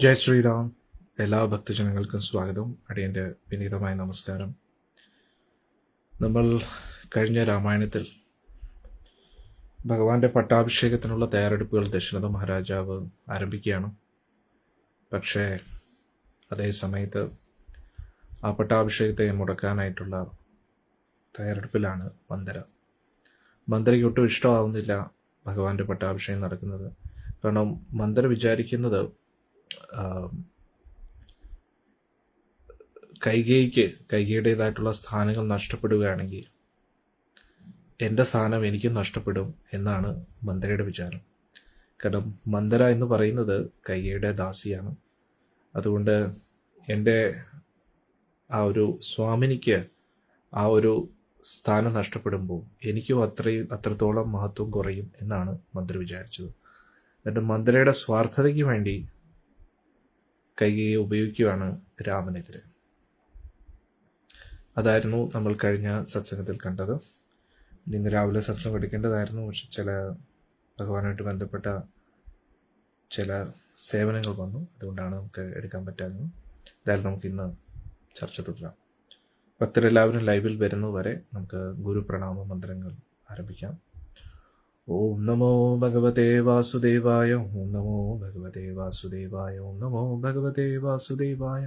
ജയ് ശ്രീറാം. എല്ലാ ഭക്തജനങ്ങൾക്കും സ്വാഗതം. അടിയൻ്റെ വിനീതമായ നമസ്കാരം. നമ്മൾ കഴിഞ്ഞ രാമായണത്തിൽ ഭഗവാന്റെ പട്ടാഭിഷേകത്തിനുള്ള തയ്യാറെടുപ്പുകൾ ദശരഥ മഹാരാജാവ് ആരംഭിക്കുകയാണ്. പക്ഷേ അതേ സമയത്ത് ആ പട്ടാഭിഷേകത്തെ മുടക്കാനായിട്ടുള്ള തയ്യാറെടുപ്പിലാണ് മന്ദര. മന്ദരയ്ക്ക് ഒട്ടും ഇഷ്ടമാവുന്നില്ല ഭഗവാന്റെ പട്ടാഭിഷേകം നടക്കുന്നത്. കാരണം മന്ദര വിചാരിക്കുന്നത് കൈകേയിയുടേതായിട്ടുള്ള സ്ഥാനങ്ങൾ നഷ്ടപ്പെടുകയാണെങ്കിൽ എൻ്റെ സ്ഥാനം എനിക്കും നഷ്ടപ്പെടും എന്നാണ് മന്ദരയുടെ വിചാരം. കാരണം മന്ദര എന്ന് പറയുന്നത് കൈകേയിയുടെ ദാസിയാണ്. അതുകൊണ്ട് എൻ്റെ ആ ഒരു സ്വാമിനിക്ക് ആ ഒരു സ്ഥാനം നഷ്ടപ്പെടുമ്പോൾ എനിക്കും അത്രത്തോളം മഹത്വം കുറയും എന്നാണ് മന്ദര വിചാരിച്ചത്. എന്നിട്ട് മന്ദരയുടെ സ്വാർത്ഥതയ്ക്ക് വേണ്ടി കൈകേയിയെ ഉപയോഗിക്കുകയാണ് രാമനെതിരെ. അതായിരുന്നു നമ്മൾ കഴിഞ്ഞ സത്സംഗത്തിൽ കണ്ടത്. ഇന്ന് രാവിലെ സത്സംഗം എടുക്കേണ്ടതായിരുന്നു, പക്ഷെ ചില ഭഗവാനുമായിട്ട് ബന്ധപ്പെട്ട ചില സേവനങ്ങൾ വന്നു, അതുകൊണ്ടാണ് നമുക്ക് എടുക്കാൻ പറ്റാഞ്ഞത്. എന്തായാലും നമുക്ക് ഇന്ന് ചർച്ച തുടരാം. ഭക്തരെല്ലാവരും ലൈവിൽ വരുന്നതുവരെ നമുക്ക് ഗുരുപ്രണാമ മന്ത്രങ്ങൾ ആരംഭിക്കാം. ഓം നമോ ഭഗവതേ വാസുദേവായ, ഓം നമോ ഭഗവതേ വാസുദേവായ, ഓം നമോ ഭഗവതേ വാസുദേവായ.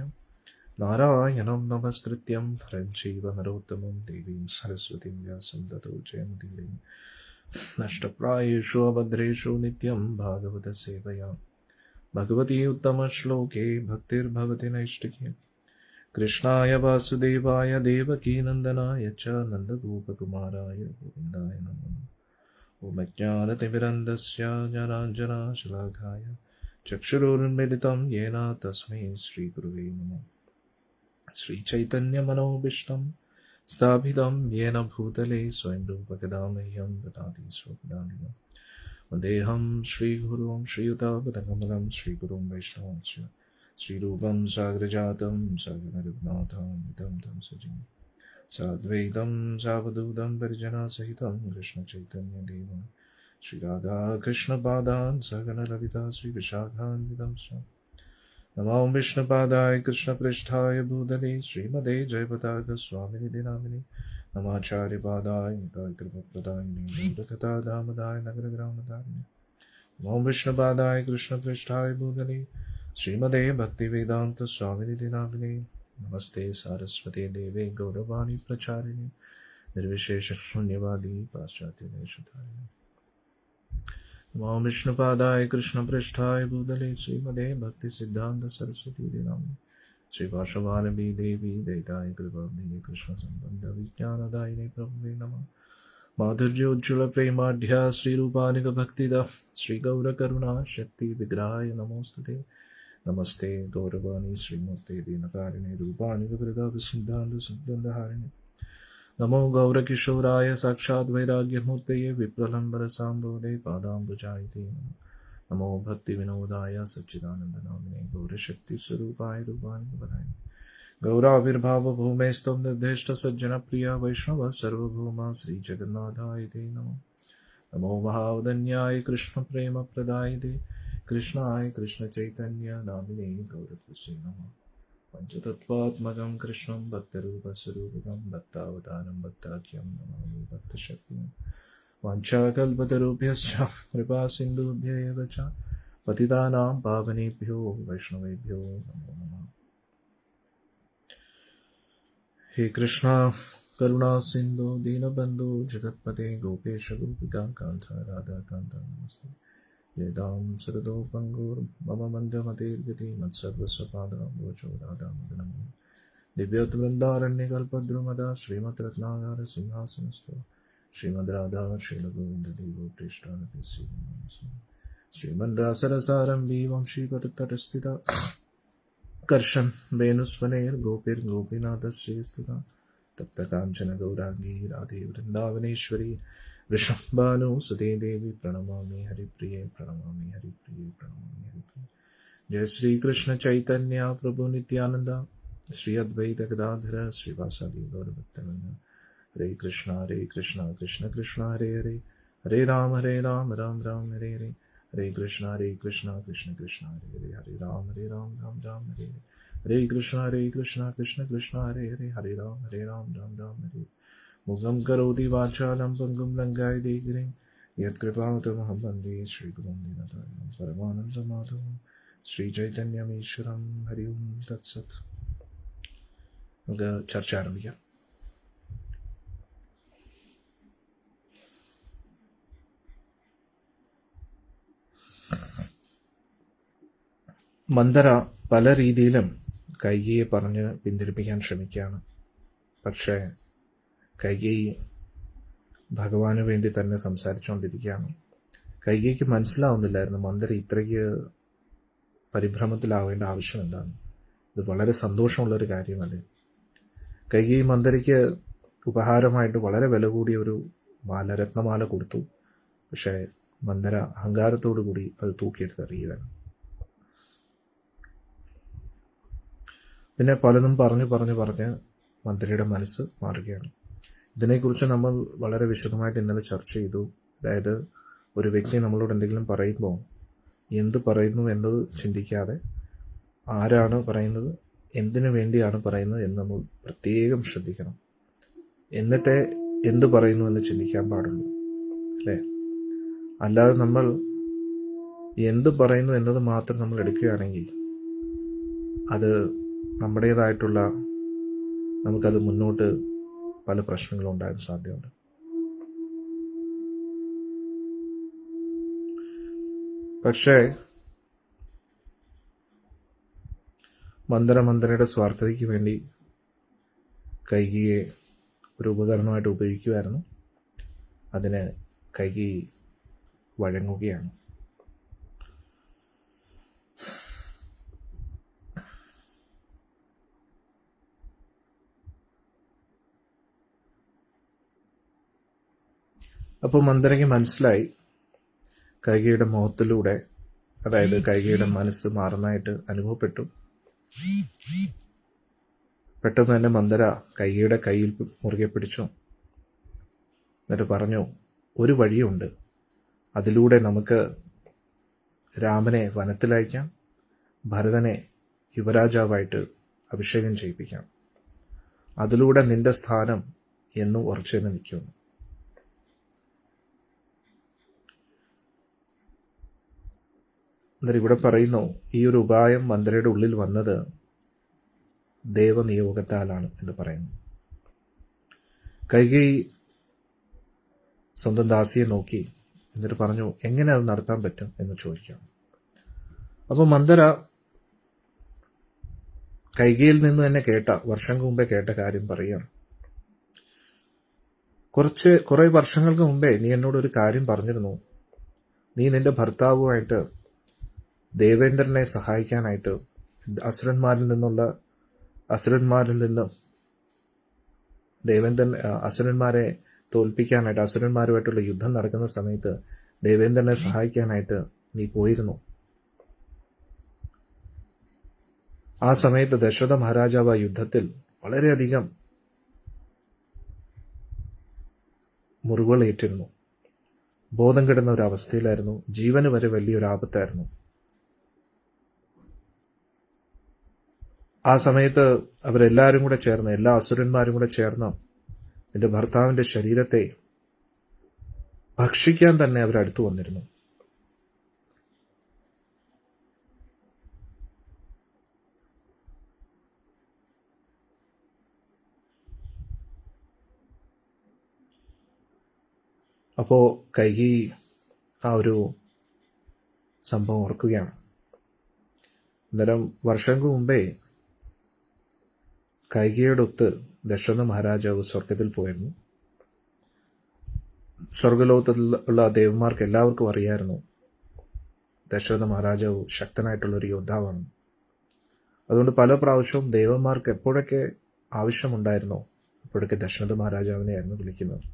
നാരായണം നമസ്കൃത്യം നരം ചൈവ നരോത്തമം ദേവീം സരസ്വതീം വ്യാസം തതോ ജയമുദീരയം. നഷ്ടപ്രായേഷു അഭദ്രേഷു നിത്യം ഭാഗവത സേവയാ ഭഗവതി ഉത്തമ ശ്ലോകേ ഭക്തിർഭവതി നൈഷ്ഠികേ. കൃഷ്ണായ വാസുദേവായ ദേവകീനന്ദനായ ച നന്ദഗോപകുമാരായ ഗോവിന്ദായ നമഃ. ഓം അജ്ഞാനതിമിരന്ധസ്യ ജ്ഞാനാഞ്ജനശലാഘായ ചക്ഷുരുന്മിലിതം യേന തസ്മൈ ശ്രീഗുരുവേ നമഃ. ശ്രീചൈതന്യമനോഭീഷ്ടം സ്ഥാപിതം യേന ഭൂതലേ സ്വയം രൂപകഥാ മഹ്യം ദദാതി സ്വപദാന്തികം. വന്ദേഹം ശ്രീഗുരും ശ്രീയുതാപദകമലം ശ്രീഗുരും വൈഷ്ണവാംശ്ച ശ്രീരൂപം സാഗ്രജാതം സഗണരഘുനാഥാന്വിതം തം സജീവം സാദ്വൈതം സാവധൂതം പരിജനസഹിതം കൃഷ്ണചൈതന്യദേവം ശ്രീരാധാ കൃഷ്ണപാദാൻ സഗണലളിതാ ശ്രീവിശാഖാന്വിതം സ്വാം. നമോ വിഷ്ണുപാദായ കൃഷ്ണപൃഷ്ഠായ ഭൂതലേ ശ്രീമതേ ജയപതാക സ്വാമിനിധി നാമിനി. നമാചാര്യപാദായ കൃപപ്രദായിനി മൂഢകഥാധാമദായ നഗരഗ്രാമധാരിണി. നമോ വിഷ്ണുപാദായ കൃഷ്ണപൃഷ്ഠായ ഭൂതലേ ശ്രീമതേ ഭക്തിവേദാന്ത സ്വാമിനിധി നാമിനി. നമസ്തേ സാരസ്വതേ ദേവേ ഗൗരവാണി പ്രചാരിണി നിർവിശേഷ ശൂന്യവാദി പാശ്ചാത്യദേശധാരിണി. നമോ വിഷ്ണുപാദായ കൃഷ്ണപൃഷ്ഠായ ഭൂതലേ ശ്രീമതേ ഭക്തി സിദ്ധാന്ത സരസ്വതി നാമിനി. ശ്രീഭാഷവാലഭി ദേവി ദൈതായ കൃപാബ്ധി കൃഷ്ണ സംബന്ധ വിജ്ഞാനദായിനി പ്രഭവേ നമഃ. മാധുര്യോജ്വല പ്രേമാഢ്യ ശ്രീരൂപാനുക ഭക്തിദ ശ്രീഗൗരകരുണാ ശക്തി വിഗ്രഹായ നമോസ്തുതേ. നമസ്തേ ഗൗരവാണി ശ്രീമൂർത്തേ ദീനകാരിണി രൂപാനുക സിദ്ധാന്ത സിദ്ധാന്തഹാരിണി. നമോ ഗൗരകിശോരായ സാക്ഷാത് വൈരാഗ്യമൂർത്തയെ വിപ്രലംബരസാംബോധേ പാദാംബുജായതേ നമഃ. നമോ ഭക്തിവിനോദായ സച്ചിദാനന്ദനാമിനെ ഗൗരശക്തിസ്വരൂപായ രൂപാനുപരായ. ഗൗരാവിർഭാവഭൂമേസ്ത്വം നിർദ്ദിഷ്ടസജ്ജനപ്രിയ വൈഷ്ണവ സർവഭൗമ ശ്രീജഗന്നാഥായ തേ നമഃ. നമോ മഹാവദന്യായ കൃഷ്ണപ്രേമപ്രദായിതേ കൃഷ്ണായ കൃഷ്ണചൈതന്യനാമിനെ ഗൗരകൃഷ്ണേ നമഃ. പഞ്ചതത്വാത്മകം കൃഷ്ണം ഭക്തരൂപസ്വരൂപകം ഭക്താവതാരം ഭക്താഖ്യം നമാമി ഭക്തശക്തിം. വാഞ്ചാകൽപതരുഭ്യശ്ച കൃപാസിന്ധുഭ്യ ഏവ ച പതിതാനാം പാവനേഭ്യോ വൈഷ്ണവേഭ്യോ നമോ നമഃ. ഹേ കൃഷ്ണ കരുണാ സിന്ധു ദീനബന്ധു ജഗത്പതേ ഗോപേശ ഗോപികാ കാന്ത രാധാകാന്ത നമസ്തേ. യേതാം സരദോ പംഗുർ മമ മന്ദമതിർഗതി മത്സർവസ്വപാദാംബോജോ രാധാമദനം. ദിവ്യോദ്വൃന്ദാരണ്യകൽപദ്രുമദ ശ്രീമദ് രത്നാകര സിംഹാസനസ്ഥോ ശ്രീമദ് രാധാ ശ്രീലഗോവിന്ദദേവോ പൃഷ്ഠാനപി ശ്രീമദ് രാസരസാരംഭി വംശീപതസ്ഥിത കർഷൻ വേണുസ്വനേർ ഗോപിർ ഗോപീനാഥ ശ്രീസ്തുത തപ്ത കാഞ്ചന ഗൗരാംഗീ രാധേ വൃന്ദാവനേശ്വരി വൃഷഭാനു സുതേ ദേവി പ്രണമാമി ഹരിപ്രിയേ പ്രണമാമി ഹരിപ്രിയേ പ്രണമാമി ഹരിപ്രിയേ. ജയ ശ്രീകൃഷ്ണ ചൈതന്യ പ്രഭു നിത്യാനന്ദ ശ്രീ അദ്വൈത ഗദാധര ശ്രീവാസാദി ഗൗരഭക്തവൃന്ദ. ഹരേ കൃഷ്ണ കൃഷ്ണ കൃഷ്ണ ഹരേ ഹരേ, ഹരേ രാം രാം രാം ഹരേ ഹരേ, ഹരേ കൃഷ്ണ കൃഷ്ണ കൃഷ്ണ ഹരേ ഹരേ, ഹരേ രാം രാം രാം ഹരേ ഹരേ. ഹരേ കൃഷ്ണ കൃഷ്ണ കൃഷ്ണ ഹരേ ഹരേ, ഹരേ രാം രാം ഹരേ. മുഖം കരോതി വാചാലം പങ്കും ലങ്കായതേ ഗിരിം യത്കൃപാതമഹം വന്ദേ ശ്രീഗുരും ദീനദയാളം പരമാനന്ദമാധവം ശ്രീചൈതന്യമീശ്വരം. ഹരി ഓം തത്സത്. നമുക്ക് ചർച്ച ആരംഭിക്കാം. മന്ദര പല രീതിയിലും കൈകേയിയെ പറഞ്ഞ് പിന്തിരിപ്പിക്കാൻ ശ്രമിക്കുകയാണ്. പക്ഷേ കൈകേയി ഭഗവാന് വേണ്ടി തന്നെ സംസാരിച്ചുകൊണ്ടിരിക്കുകയാണ്. കൈകേയിക്ക് മനസ്സിലാവുന്നില്ലായിരുന്നു മന്ദര ഇത്രയ്ക്ക് പരിഭ്രമത്തിലാവേണ്ട ആവശ്യം എന്താണ്. ഇത് വളരെ സന്തോഷമുള്ളൊരു കാര്യമല്ലേ. കൈകേയി മന്ദരയ്ക്ക് ഉപഹാരമായിട്ട് വളരെ വില കൂടിയ ഒരു രത്നമാല കൊടുത്തു. പക്ഷേ മന്ദര അഹങ്കാരത്തോടു കൂടി അത് തൂക്കിയെടുത്തെറിയുകയാണ്. പിന്നെ പലതും പറഞ്ഞ് മന്ദരയുടെ മനസ്സ് മാറുകയാണ്. ഇതിനെക്കുറിച്ച് നമ്മൾ വളരെ വിശദമായിട്ട് ഇന്നലെ ചർച്ച ചെയ്തു. അതായത് ഒരു വ്യക്തി നമ്മളോട് എന്തെങ്കിലും പറയുമ്പോൾ എന്ത് പറയുന്നു എന്നത് ചിന്തിക്കാതെ ആരാണ് പറയുന്നത്, എന്തിനു വേണ്ടിയാണ് പറയുന്നത് എന്ന് നമ്മൾ പ്രത്യേകം ശ്രദ്ധിക്കണം. എന്നിട്ടേ എന്ത് പറയുന്നു എന്ന് ചിന്തിക്കാൻ പാടുള്ളൂ, അല്ലേ? അല്ലാതെ നമ്മൾ എന്ത് പറയുന്നു എന്നത് മാത്രം നമ്മൾ എടുക്കുകയാണെങ്കിൽ അത് നമ്മുടേതായിട്ടുള്ള നമുക്കത് മുന്നോട്ട് പല പ്രശ്നങ്ങളും ഉണ്ടാകാൻ സാധ്യതയുണ്ട്. പക്ഷേ മന്ദരയുടെ സ്വാർത്ഥതയ്ക്ക് വേണ്ടി കൈകേയിയെ ഒരു ഉപകരണമായിട്ട് ഉപയോഗിക്കുമായിരുന്നു. അതിന് കൈകേയി വഴങ്ങുകയാണ്. അപ്പോൾ മന്ദരയ്ക്ക് മനസ്സിലായി, കൈകേയിയുടെ മുഖത്തിലൂടെ, അതായത് കൈകേയിയുടെ മനസ്സ് മാറുന്നതായിട്ട് അനുഭവപ്പെട്ടു. പെട്ടെന്ന് തന്നെ മന്ദര കൈകേയിയുടെ കയ്യിൽ മുറുകെ പിടിച്ചു. എന്നിട്ട് പറഞ്ഞു, ഒരു വഴിയുണ്ട്, അതിലൂടെ നമുക്ക് രാമനെ വനത്തിലയക്കാം, ഭരതനെ യുവരാജാവായിട്ട് അഭിഷേകം ചെയ്യിപ്പിക്കാം. അതിലൂടെ നിന്റെ സ്ഥാനം എന്നും ഉറച്ചു നിൽക്കുന്നു. എന്നിട്ട് ഇവിടെ പറയുന്നു, ഈ ഒരു ഉപായം മന്ദരയുടെ ഉള്ളിൽ വന്നത് ദേവനിയോഗത്താലാണ് എന്ന് പറയുന്നു. കൈകേയി സ്വന്തം ദാസിയെ നോക്കി എന്നിട്ട് പറഞ്ഞു, എങ്ങനെ അത് നടത്താൻ പറ്റും എന്ന് ചോദിക്കാം. അപ്പോൾ മന്ദര കൈകേയിൽ നിന്ന് തന്നെ വർഷങ്ങൾക്ക് മുമ്പേ കേട്ട കാര്യം പറയാം. കുറെ വർഷങ്ങൾക്ക് മുമ്പേ നീ എന്നോടൊരു കാര്യം പറഞ്ഞിരുന്നു. നീ നിന്റെ ഭർത്താവുമായിട്ട് ദേവേന്ദ്രനെ സഹായിക്കാനായിട്ട് അസുരന്മാരിൽ നിന്ന് അസുരന്മാരെ തോൽപ്പിക്കാനായിട്ട്, അസുരന്മാരുമായിട്ടുള്ള യുദ്ധം നടക്കുന്ന സമയത്ത് ദേവേന്ദ്രനെ സഹായിക്കാനായിട്ട് നീ പോയിരുന്നു. ആ സമയത്ത് ദശരഥ മഹാരാജാവ് ആ യുദ്ധത്തിൽ വളരെയധികം മുറിവുകളേറ്റിരുന്നു. ബോധം കെടുന്ന ഒരു അവസ്ഥയിലായിരുന്നു. ജീവന് വരെ വലിയൊരു ആപത്തായിരുന്നു. ആ സമയത്ത് അവരെല്ലാവരും കൂടെ ചേർന്ന്, എല്ലാ അസുരന്മാരും കൂടെ ചേർന്ന് എൻ്റെ ഭർത്താവിൻ്റെ ശരീരത്തെ ഭക്ഷിക്കാൻ തന്നെ അവരടുത്തു വന്നിരുന്നു. അപ്പോൾ കൈകേയി ആ ഒരു സംഭവം ഓർക്കുകയാണ്. അന്നേരം വർഷങ്ങൾക്ക് മുമ്പേ കൈകേയിയോടൊത്ത് ദശരഥ മഹാരാജാവ് സ്വർഗത്തിൽ പോയിരുന്നു. സ്വർഗലോകത്തിലുള്ള ദേവന്മാർക്ക് എല്ലാവർക്കും അറിയായിരുന്നു ദശരഥ മഹാരാജാവ് ശക്തനായിട്ടുള്ളൊരു യോദ്ധാവാണ്. അതുകൊണ്ട് പല പ്രാവശ്യവും ദേവന്മാർക്ക് എപ്പോഴൊക്കെ ആവശ്യമുണ്ടായിരുന്നോ അപ്പോഴൊക്കെ ദശരഥ മഹാരാജാവിനെയായിരുന്നു വിളിക്കുന്നത്.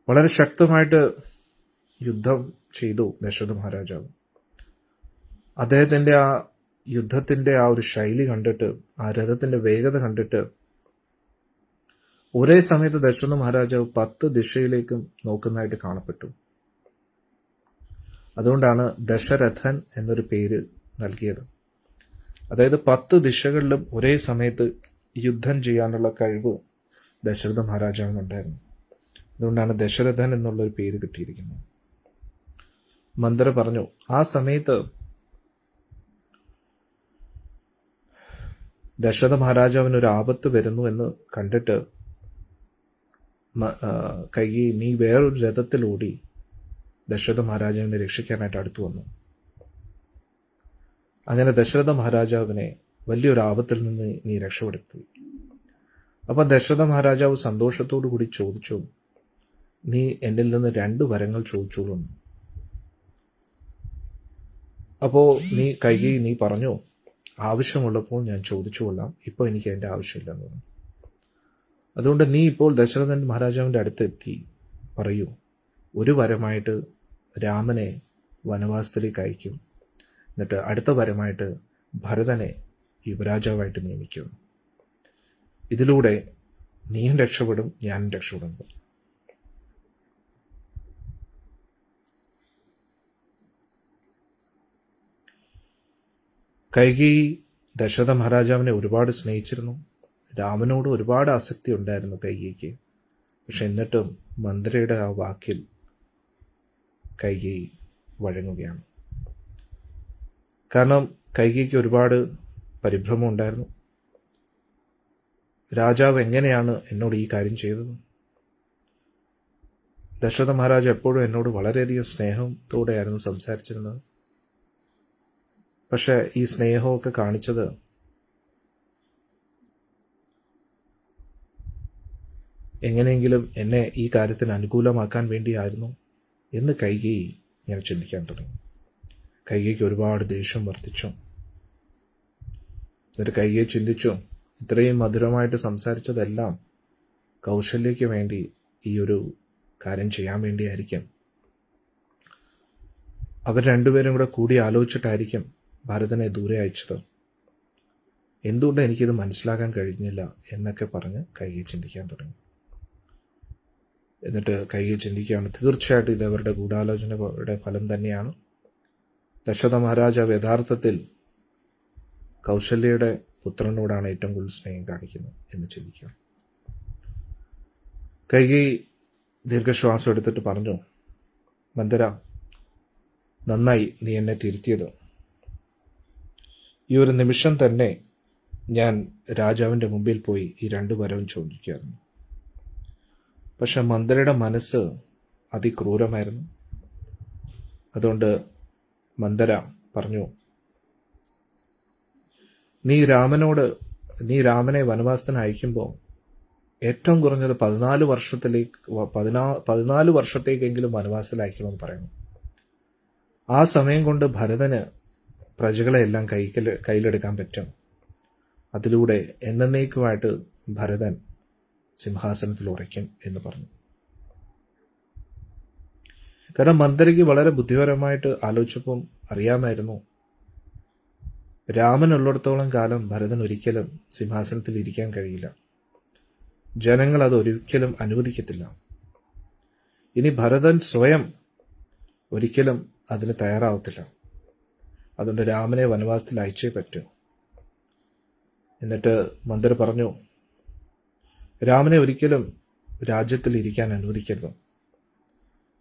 വളരെ ശക്തമായിട്ട് യുദ്ധം ചെയ്തു ദശരഥ മഹാരാജാവ്. അദ്ദേഹത്തിൻ്റെ ആ യുദ്ധത്തിൻ്റെ ആ ഒരു ശൈലി കണ്ടിട്ട്, ആ രഥത്തിൻ്റെ വേഗത കണ്ടിട്ട് ഒരേ സമയത്ത് ദശരഥ മഹാരാജാവ് 10 ദിശയിലേക്കും നോക്കുന്നതായിട്ട് കാണപ്പെട്ടു. അതുകൊണ്ടാണ് ദശരഥൻ എന്നൊരു പേര് നൽകിയത്. അതായത് 10 ദിശകളിലും ഒരേ സമയത്ത് യുദ്ധം ചെയ്യാനുള്ള കഴിവ് ദശരഥ മഹാരാജാവിനുണ്ടായിരുന്നു. അതുകൊണ്ടാണ് ദശരഥൻ എന്നുള്ളൊരു പേര് കിട്ടിയിരിക്കുന്നത്. മന്ദര പറഞ്ഞു, ആ സമയത്ത് ദശരഥ മഹാരാജാവിന് ഒരു ആപത്ത് വരുന്നു എന്ന് കണ്ടിട്ട് കൈകേയി നീ വേറൊരു രഥത്തിലോടി ദശരഥ മഹാരാജാവിനെ രക്ഷിക്കാനായിട്ട് അടുത്തു വന്നു. അങ്ങനെ ദശരഥ മഹാരാജാവിനെ വലിയൊരു ആപത്തിൽ നിന്ന് നീ രക്ഷപ്പെടുത്തി. അപ്പൊ ദശരഥ മഹാരാജാവ് സന്തോഷത്തോടു കൂടി ചോദിച്ചു, നീ എന്നിൽ നിന്ന് 2 വരങ്ങൾ ചോദിച്ചോളൂ. അപ്പോ കൈകേയി നീ പറഞ്ഞു, ആവശ്യമുള്ളപ്പോൾ ഞാൻ ചോദിച്ചുകൊള്ളാം, ഇപ്പൊ എനിക്ക് അതിന്റെ ആവശ്യമില്ലെന്ന് പറഞ്ഞു. അതുകൊണ്ട് നീ ഇപ്പോൾ ദശരഥൻ മഹാരാജാവിന്റെ അടുത്തെത്തി പറയൂ, ഒരു വരമായിട്ട് രാമനെ വനവാസത്തിലേക്ക് അയക്കും, എന്നിട്ട് അടുത്ത വരമായിട്ട് ഭരതനെ യുവരാജാവായിട്ട് നിയമിക്കും. ഇതിലൂടെ നീയും രക്ഷപ്പെടും, ഞാനും രക്ഷപ്പെടും. കൈകേയി ദശരഥ മഹാരാജാവിനെ ഒരുപാട് സ്നേഹിച്ചിരുന്നു. രാമനോട് ഒരുപാട് ആസക്തി ഉണ്ടായിരുന്നു കൈകേയിക്ക്. പക്ഷെ എന്നിട്ടും മന്ത്രിയുടെ ആ വാക്കിൽ കൈകേയി വഴങ്ങുകയാണ്. കാരണം കൈകേയിക്ക് ഒരുപാട് പരിഭ്രമം ഉണ്ടായിരുന്നു. രാജാവ് എങ്ങനെയാണ് എന്നോട് ഈ കാര്യം ചെയ്തത്? ദശരഥ മഹാരാജ എപ്പോഴും എന്നോട് വളരെയധികം സ്നേഹത്തോടെയായിരുന്നു സംസാരിച്ചിരുന്നത്. പക്ഷെ ഈ സ്നേഹമൊക്കെ കാണിച്ചത് എങ്ങനെയെങ്കിലും എന്നെ ഈ കാര്യത്തിന് അനുകൂലമാക്കാൻ വേണ്ടിയായിരുന്നു എന്ന് കൈകേയി ഞാൻ ചിന്തിക്കാൻ തുടങ്ങി. കൈകേയിക്ക് ഒരുപാട് ദേഷ്യം വർദ്ധിച്ചു. എന്നിട്ട് കൈകേയി ചിന്തിച്ചു, ഇത്രയും മധുരമായിട്ട് സംസാരിച്ചതെല്ലാം കൗശല്യയ്ക്ക് വേണ്ടി ഈ ഒരു കാര്യം ചെയ്യാൻ വേണ്ടിയായിരിക്കും. അവർ രണ്ടുപേരും കൂടി ആലോചിച്ചിട്ടായിരിക്കും ഭരതനെ ദൂരെ അയച്ചത്. എന്തുകൊണ്ട് എനിക്കിത് മനസ്സിലാക്കാൻ കഴിഞ്ഞില്ല എന്നൊക്കെ പറഞ്ഞ് കൈകേയി ചിന്തിക്കാൻ തുടങ്ങി. എന്നിട്ട് കൈകേയി ചിന്തിക്കുകയാണ്, തീർച്ചയായിട്ടും ഇത് അവരുടെ ഗൂഢാലോചനയുടെ ഫലം തന്നെയാണ്. ദശരഥ മഹാരാജാവ് യഥാർത്ഥത്തിൽ കൗശല്യയുടെ പുത്രനോടാണ് ഏറ്റവും കൂടുതൽ സ്നേഹം കാണിക്കുന്നത് എന്ന് ചിന്തിക്കുക. കൈകേയി ദീർഘശ്വാസം എടുത്തിട്ട് പറഞ്ഞു, മന്ദര, നന്നായി നീ എന്നെ തിരുത്തിയത്. ഈ ഒരു നിമിഷം തന്നെ ഞാൻ രാജാവിന്റെ മുമ്പിൽ പോയി ഈ 2 വരവും ചോദിക്കുകയായിരുന്നു. പക്ഷെ മന്ദരയുടെ മനസ്സ് അതിക്രൂരമായിരുന്നു. അതുകൊണ്ട് മന്ദര പറഞ്ഞു, നീ രാമനെ വനവാസത്തിന് അയക്കുമ്പോൾ ഏറ്റവും കുറഞ്ഞത് 14 വർഷത്തേക്കെങ്കിലും വനവാസത്തിൽ അയക്കണമെന്ന് പറയുന്നു. ആ സമയം കൊണ്ട് ഭരതന് പ്രജകളെ എല്ലാം കയ്യിലെടുക്കാൻ പറ്റും. അതിലൂടെ എന്നേക്കുമായിട്ട് ഭരതൻ സിംഹാസനത്തിൽ ഉറയ്ക്കും എന്ന് പറഞ്ഞു. കാരണം മന്ദരയ്ക്ക് വളരെ ബുദ്ധിപരമായിട്ട് ആലോചിച്ചപ്പം അറിയാമായിരുന്നു, രാമനുള്ളിടത്തോളം കാലം ഭരതൻ ഒരിക്കലും സിംഹാസനത്തിൽ ഇരിക്കാൻ കഴിയില്ല. ജനങ്ങൾ അത് ഒരിക്കലും അനുവദിക്കത്തില്ല. ഇനി ഭരതൻ സ്വയം ഒരിക്കലും അതിന് തയ്യാറാവത്തില്ല. അതുകൊണ്ട് രാമനെ വനവാസത്തിൽ അയച്ചേ പറ്റൂ. എന്നിട്ട് മന്ദര പറഞ്ഞു, രാമനെ ഒരിക്കലും രാജ്യത്തിൽ ഇരിക്കാൻ അനുവദിക്കരുത്.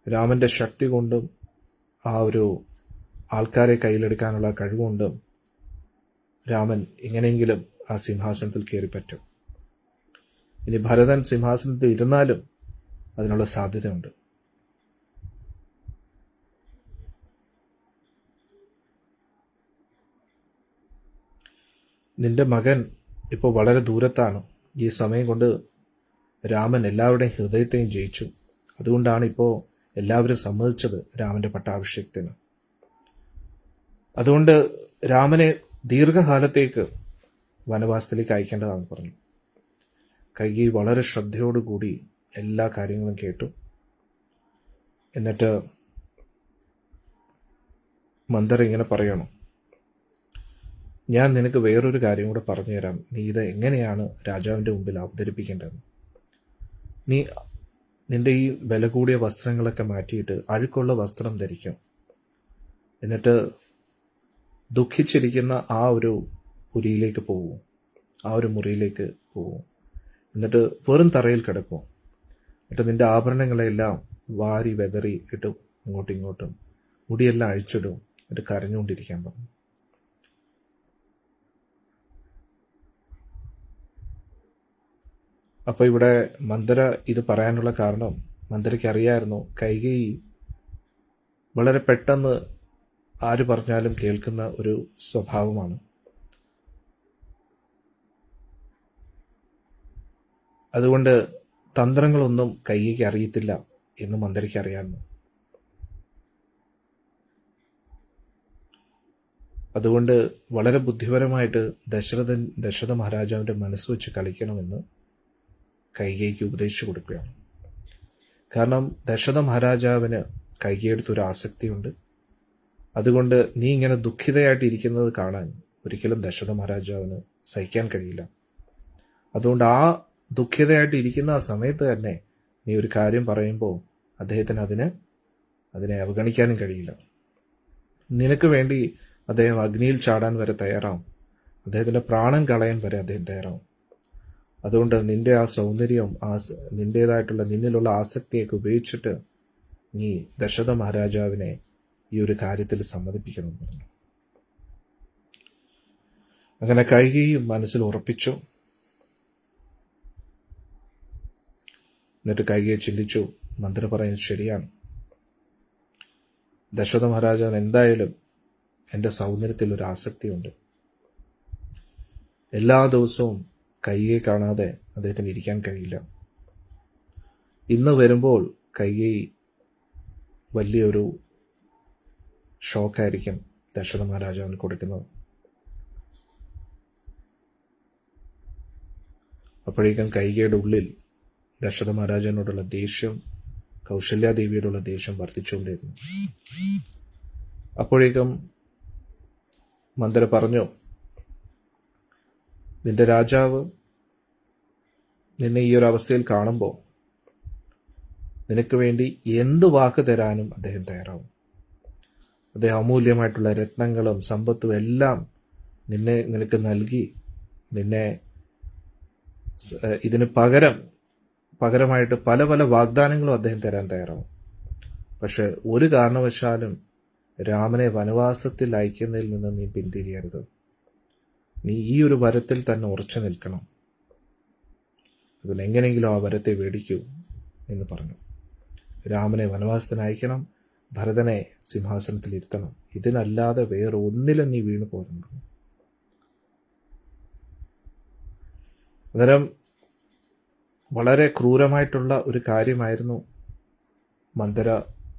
രാമന്റെ ശക്തി കൊണ്ടും ആ ഒരു ആൾക്കാരെ കയ്യിലെടുക്കാനുള്ള കഴിവുകൊണ്ടും രാമൻ എങ്ങനെയെങ്കിലും ആ സിംഹാസനത്തിൽ കയറി പറ്റും. ഇനി ഭരതൻ സിംഹാസനത്തിൽ ഇരുന്നാലും അതിനുള്ള സാധ്യതയുണ്ട്. നിന്റെ മകൻ ഇപ്പോൾ വളരെ ദൂരത്താണ്. ഈ സമയം കൊണ്ട് രാമൻ എല്ലാവരുടെയും ഹൃദയത്തെയും ജയിച്ചു. അതുകൊണ്ടാണ് ഇപ്പോൾ എല്ലാവരും സമ്മതിച്ചത് രാമന്റെ പട്ടാഭിഷേകത്തിന്. അതുകൊണ്ട് രാമനെ ദീർഘകാലത്തേക്ക് വനവാസത്തിലേക്ക് അയക്കേണ്ടതാണെന്ന് പറഞ്ഞു. കൈകേയി വളരെ ശ്രദ്ധയോടുകൂടി എല്ലാ കാര്യങ്ങളും കേട്ടു. എന്നിട്ട് മന്ദര ഇങ്ങനെ പറയണം, ഞാൻ നിനക്ക് വേറൊരു കാര്യം കൂടെ പറഞ്ഞുതരാം. നീ ഇത് എങ്ങനെയാണ് രാജാവിൻ്റെ മുമ്പിൽ അവതരിപ്പിക്കേണ്ടത്. നിന്റെ ഈ വില കൂടിയ വസ്ത്രങ്ങളൊക്കെ മാറ്റിയിട്ട് അഴുക്കുള്ള വസ്ത്രം ധരിക്കും. എന്നിട്ട് ദുഃഖിച്ചിരിക്കുന്ന ആ ഒരു പുരിയിലേക്ക് പോവും, ആ ഒരു മുറിയിലേക്ക് പോവും. എന്നിട്ട് വെറും തറയിൽ കിടക്കും. എന്നിട്ട് നിന്റെ ആഭരണങ്ങളെല്ലാം വാരി വെതറി ഇട്ടും അങ്ങോട്ടും ഇങ്ങോട്ടും മുടിയെല്ലാം അഴിച്ചിടും. എന്നിട്ട് കരഞ്ഞുകൊണ്ടിരിക്കാൻ പറഞ്ഞു. അപ്പോൾ ഇവിടെ മന്ദര ഇത് പറയാനുള്ള കാരണം, മന്ദരയ്ക്ക് അറിയായിരുന്നു കൈകേയി വളരെ പെട്ടെന്ന് ആര് പറഞ്ഞാലും കേൾക്കുന്ന ഒരു സ്വഭാവമാണ്. അതുകൊണ്ട് തന്ത്രങ്ങളൊന്നും കൈകേയിക്ക് അറിയത്തില്ല എന്ന് മന്ദരയ്ക്ക് അറിയാമായിരുന്നു. അതുകൊണ്ട് വളരെ ബുദ്ധിപരമായിട്ട് ദശരഥ മഹാരാജാവിൻ്റെ മനസ്സ് വെച്ച് കളിക്കണമെന്ന് കൈകേയിക്ക് ഉപദേശിച്ചു കൊടുക്കുകയാണ്. കാരണം ദശരഥ മഹാരാജാവിന് കൈകേയിയെടുത്തൊരു ആസക്തിയുണ്ട്. അതുകൊണ്ട് നീ ഇങ്ങനെ ദുഃഖിതയായിട്ട് ഇരിക്കുന്നത് കാണാൻ ഒരിക്കലും ദശരഥ മഹാരാജാവിന് സഹിക്കാൻ കഴിയില്ല. അതുകൊണ്ട് ആ ദുഃഖിതയായിട്ട് ഇരിക്കുന്ന ആ സമയത്ത് തന്നെ നീ ഒരു കാര്യം പറയുമ്പോൾ അദ്ദേഹത്തിന് അതിനെ അവഗണിക്കാനും കഴിയില്ല. നിനക്ക് വേണ്ടി അദ്ദേഹം അഗ്നിയിൽ ചാടാൻ വരെ തയ്യാറാവും. അദ്ദേഹത്തിൻ്റെ പ്രാണൻ കളയാൻ വരെ അദ്ദേഹം തയ്യാറാവും. അതുകൊണ്ട് നിന്റെ ആ സൗന്ദര്യം, നിന്റേതായിട്ടുള്ള നിന്നിലുള്ള ആസക്തിയൊക്കെ ഉപയോഗിച്ചിട്ട് നീ ദശരഥ മഹാരാജാവിനെ ഈ ഒരു കാര്യത്തിൽ സമ്മതിപ്പിക്കണം പറഞ്ഞു. അങ്ങനെ കൈകേയി മനസ്സിൽ ഉറപ്പിച്ചു. എന്നിട്ട് കൈകേയി ചിന്തിച്ചു, മന്ത്രി പറയുന്നത് ശരിയാണ്. ദശരഥ മഹാരാജാവിന് എന്തായാലും എൻ്റെ സൗന്ദര്യത്തിൽ ഒരു ആസക്തിയുണ്ട്. എല്ലാ ദിവസവും കൈകേയി കാണാതെ അദ്ദേഹത്തിന് ഇരിക്കാൻ കഴിയില്ല. ഇന്ന് വരുമ്പോൾ കൈകേയി വലിയൊരു ഷോക്കായിരിക്കും ദശരഥ മഹാരാജാവിന് കൊടുക്കുന്നത്. അപ്പോഴേക്കും കൈകേയിയുടെ ഉള്ളിൽ ദശരഥ മഹാരാജാവിനോടുള്ള ദേഷ്യം, കൗസല്യാദേവിയോടുള്ള ദേഷ്യം വർദ്ധിച്ചുകൊണ്ടിരുന്നു. അപ്പോഴേക്കും മന്ദര പറഞ്ഞു, നിന്റെ രാജാവ് നിന്നെ ഈ ഒരു അവസ്ഥയിൽ കാണുമ്പോൾ നിനക്ക് വേണ്ടി എന്ത് വാക്ക് തരാനും അദ്ദേഹം തയ്യാറാവും. അദ്ദേഹം അമൂല്യമായിട്ടുള്ള രത്നങ്ങളും സമ്പത്തും എല്ലാം നിനക്ക് നൽകി, നിന്നെ ഇതിന് പകരമായിട്ട് പല പല വാഗ്ദാനങ്ങളും അദ്ദേഹം തരാൻ തയ്യാറാവും. പക്ഷെ ഒരു കാരണവശാലും രാമനെ വനവാസത്തിൽ അയക്കുന്നതിൽ നിന്ന് നീ പിന്തിരിയരുത്. നീ ഈ ഒരു വരത്തിൽ തന്നെ ഉറച്ചു നിൽക്കണം. അതിലെങ്ങനെയെങ്കിലും ആ വരത്തെ വേടിക്കൂ എന്ന് പറഞ്ഞു. രാമനെ വനവാസത്തിന് അയക്കണം, ഭരതനെ സിംഹാസനത്തിൽ ഇരുത്തണം. ഇതിനല്ലാതെ വേറെ ഒന്നിലും നീ വീണു പോരുന്നു. അന്നേരം വളരെ ക്രൂരമായിട്ടുള്ള ഒരു കാര്യമായിരുന്നു മന്ദര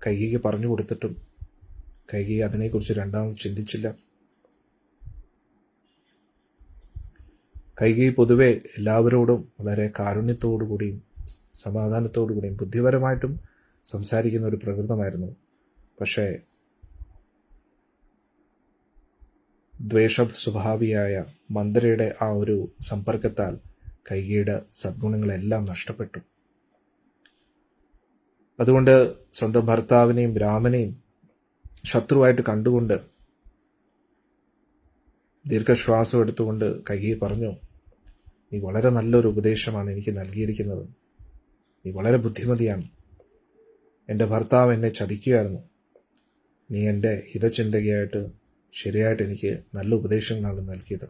കൈകേയിക്ക് പറഞ്ഞു കൊടുത്തിട്ടും കൈകേയി അതിനെക്കുറിച്ച് രണ്ടാമത് ചിന്തിച്ചില്ല. കൈകേയി പൊതുവെ എല്ലാവരോടും വളരെ കാരുണ്യത്തോടുകൂടിയും സമാധാനത്തോടുകൂടിയും ബുദ്ധിപരമായിട്ടും സംസാരിക്കുന്ന ഒരു പ്രകൃതമായിരുന്നു. പക്ഷേ ദ്വേഷ സ്വഭാവിയായ മന്ദരയുടെ ആ ഒരു സമ്പർക്കത്താൽ കൈകേയിയുടെ സദ്ഗുണങ്ങളെല്ലാം നഷ്ടപ്പെട്ടു. അതുകൊണ്ട് സ്വന്തം ഭർത്താവിനെയും രാമനെയും ശത്രുവായിട്ട് കണ്ടുകൊണ്ട് ദീർഘശ്വാസം എടുത്തുകൊണ്ട് കൈകേയി പറഞ്ഞു, നീ വളരെ നല്ലൊരു ഉപദേശമാണ് എനിക്ക് നൽകിയിരിക്കുന്നത്. നീ വളരെ ബുദ്ധിമതിയാണ്. എൻ്റെ ഭർത്താവ് എന്നെ ചതിക്കുകയായിരുന്നു. നീ എൻ്റെ ഹിതചിന്തകയായിട്ട് ശരിയായിട്ട് എനിക്ക് നല്ല ഉപദേശങ്ങളാണ് നൽകിയത്.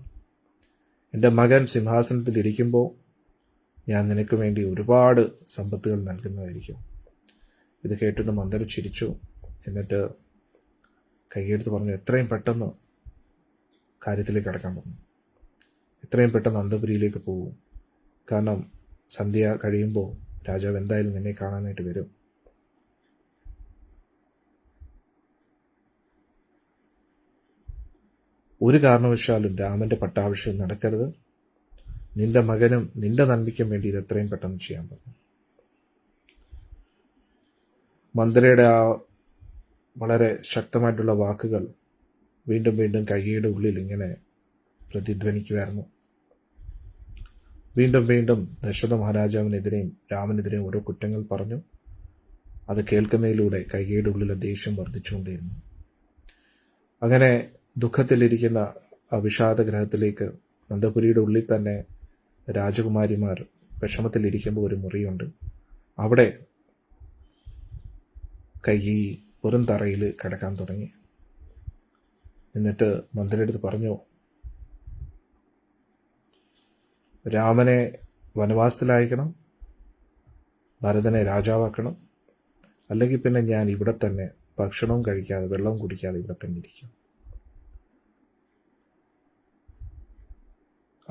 എൻ്റെ മകൻ സിംഹാസനത്തിൽ ഇരിക്കുമ്പോൾ ഞാൻ നിനക്ക് വേണ്ടി ഒരുപാട് സമ്പത്തുകൾ നൽകുന്നതായിരിക്കും. ഇത് കേട്ടിട്ട് മന്ദര ചിരിച്ചു. എന്നിട്ട് കൈയെടുത്ത് പറഞ്ഞു, എത്രയും പെട്ടെന്ന് കാര്യത്തിലേക്ക് കടക്കാൻ പറഞ്ഞു. എത്രയും പെട്ടെന്ന് അന്തപുരിയിലേക്ക് പോകും. കാരണം സന്ധ്യ കഴിയുമ്പോൾ രാജാവ് എന്തായാലും നിന്നെ കാണാനായിട്ട് വരും. ഒരു കാരണവശാലും രാമൻ്റെ പട്ടാഭിഷേകം നടക്കരുത്. നിന്റെ മകനും നിന്റെ നന്മയ്ക്കും വേണ്ടി ഇത് എത്രയും പെട്ടെന്ന് ചെയ്യാൻ പറഞ്ഞു. മന്ദരയുടെ ആ വളരെ ശക്തമായിട്ടുള്ള വാക്കുകൾ വീണ്ടും വീണ്ടും കൈകേയിയുടെ ഉള്ളിൽ ഇങ്ങനെ പ്രതിധ്വനിക്കുമായിരുന്നു. വീണ്ടും വീണ്ടും ദശരഥ മഹാരാജാവിനെതിരെയും രാമനെതിരെയും ഓരോ കുറ്റങ്ങൾ പറഞ്ഞു. അത് കേൾക്കുന്നതിലൂടെ കൈകേയിയുടെ ഉള്ളിലെ ദേഷ്യം വർദ്ധിച്ചുകൊണ്ടിരുന്നു. അങ്ങനെ ദുഃഖത്തിലിരിക്കുന്ന ആ വിഷാദഗ്രഹത്തിലേക്ക് അന്തപുരിയുടെ ഉള്ളിൽ തന്നെ രാജകുമാരിമാർ വിഷമത്തിലിരിക്കുമ്പോൾ ഒരു മുറിയുണ്ട്. അവിടെ കൈകേയി വെറും തറയിൽ കിടക്കാൻ തുടങ്ങി. എന്നിട്ട് മന്ത്രിയെടുത്ത് പറഞ്ഞു, രാമനെ വനവാസത്തിലയക്കണം, ഭരതനെ രാജാവാക്കണം, അല്ലെങ്കിൽ പിന്നെ ഞാൻ ഇവിടെ തന്നെ ഭക്ഷണവും കഴിക്കാതെ വെള്ളവും കുടിക്കാതെ ഇവിടെ തന്നെ ഇരിക്കും.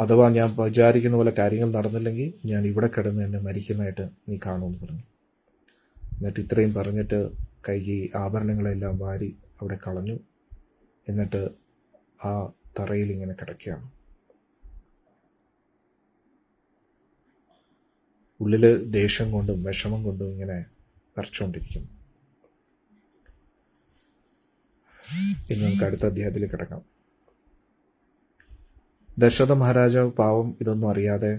അഥവാ ഞാൻ വിചാരിക്കുന്ന പോലെ കാര്യങ്ങൾ നടന്നില്ലെങ്കിൽ ഞാൻ ഇവിടെ കിടന്ന് എന്നെ മരിക്കുന്നതായിട്ട് നീ കാണുമെന്ന് പറഞ്ഞു. എന്നിട്ട് ഇത്രയും പറഞ്ഞിട്ട് കൈകേയി ആഭരണങ്ങളെല്ലാം വാരി അവിടെ കളഞ്ഞു. എന്നിട്ട് ആ തറയിൽ ഇങ്ങനെ കിടക്കുകയാണ്. ഉള്ളിൽ ദേഷ്യം കൊണ്ടും വിഷമം കൊണ്ടും ഇങ്ങനെ വരച്ചുകൊണ്ടിരിക്കുന്നു. ഇനി നമുക്ക് അടുത്ത അധ്യായത്തിൽ കിടക്കാം. ദശരഥ മഹാരാജാവ് പാവം ഇതൊന്നും അറിയാതെ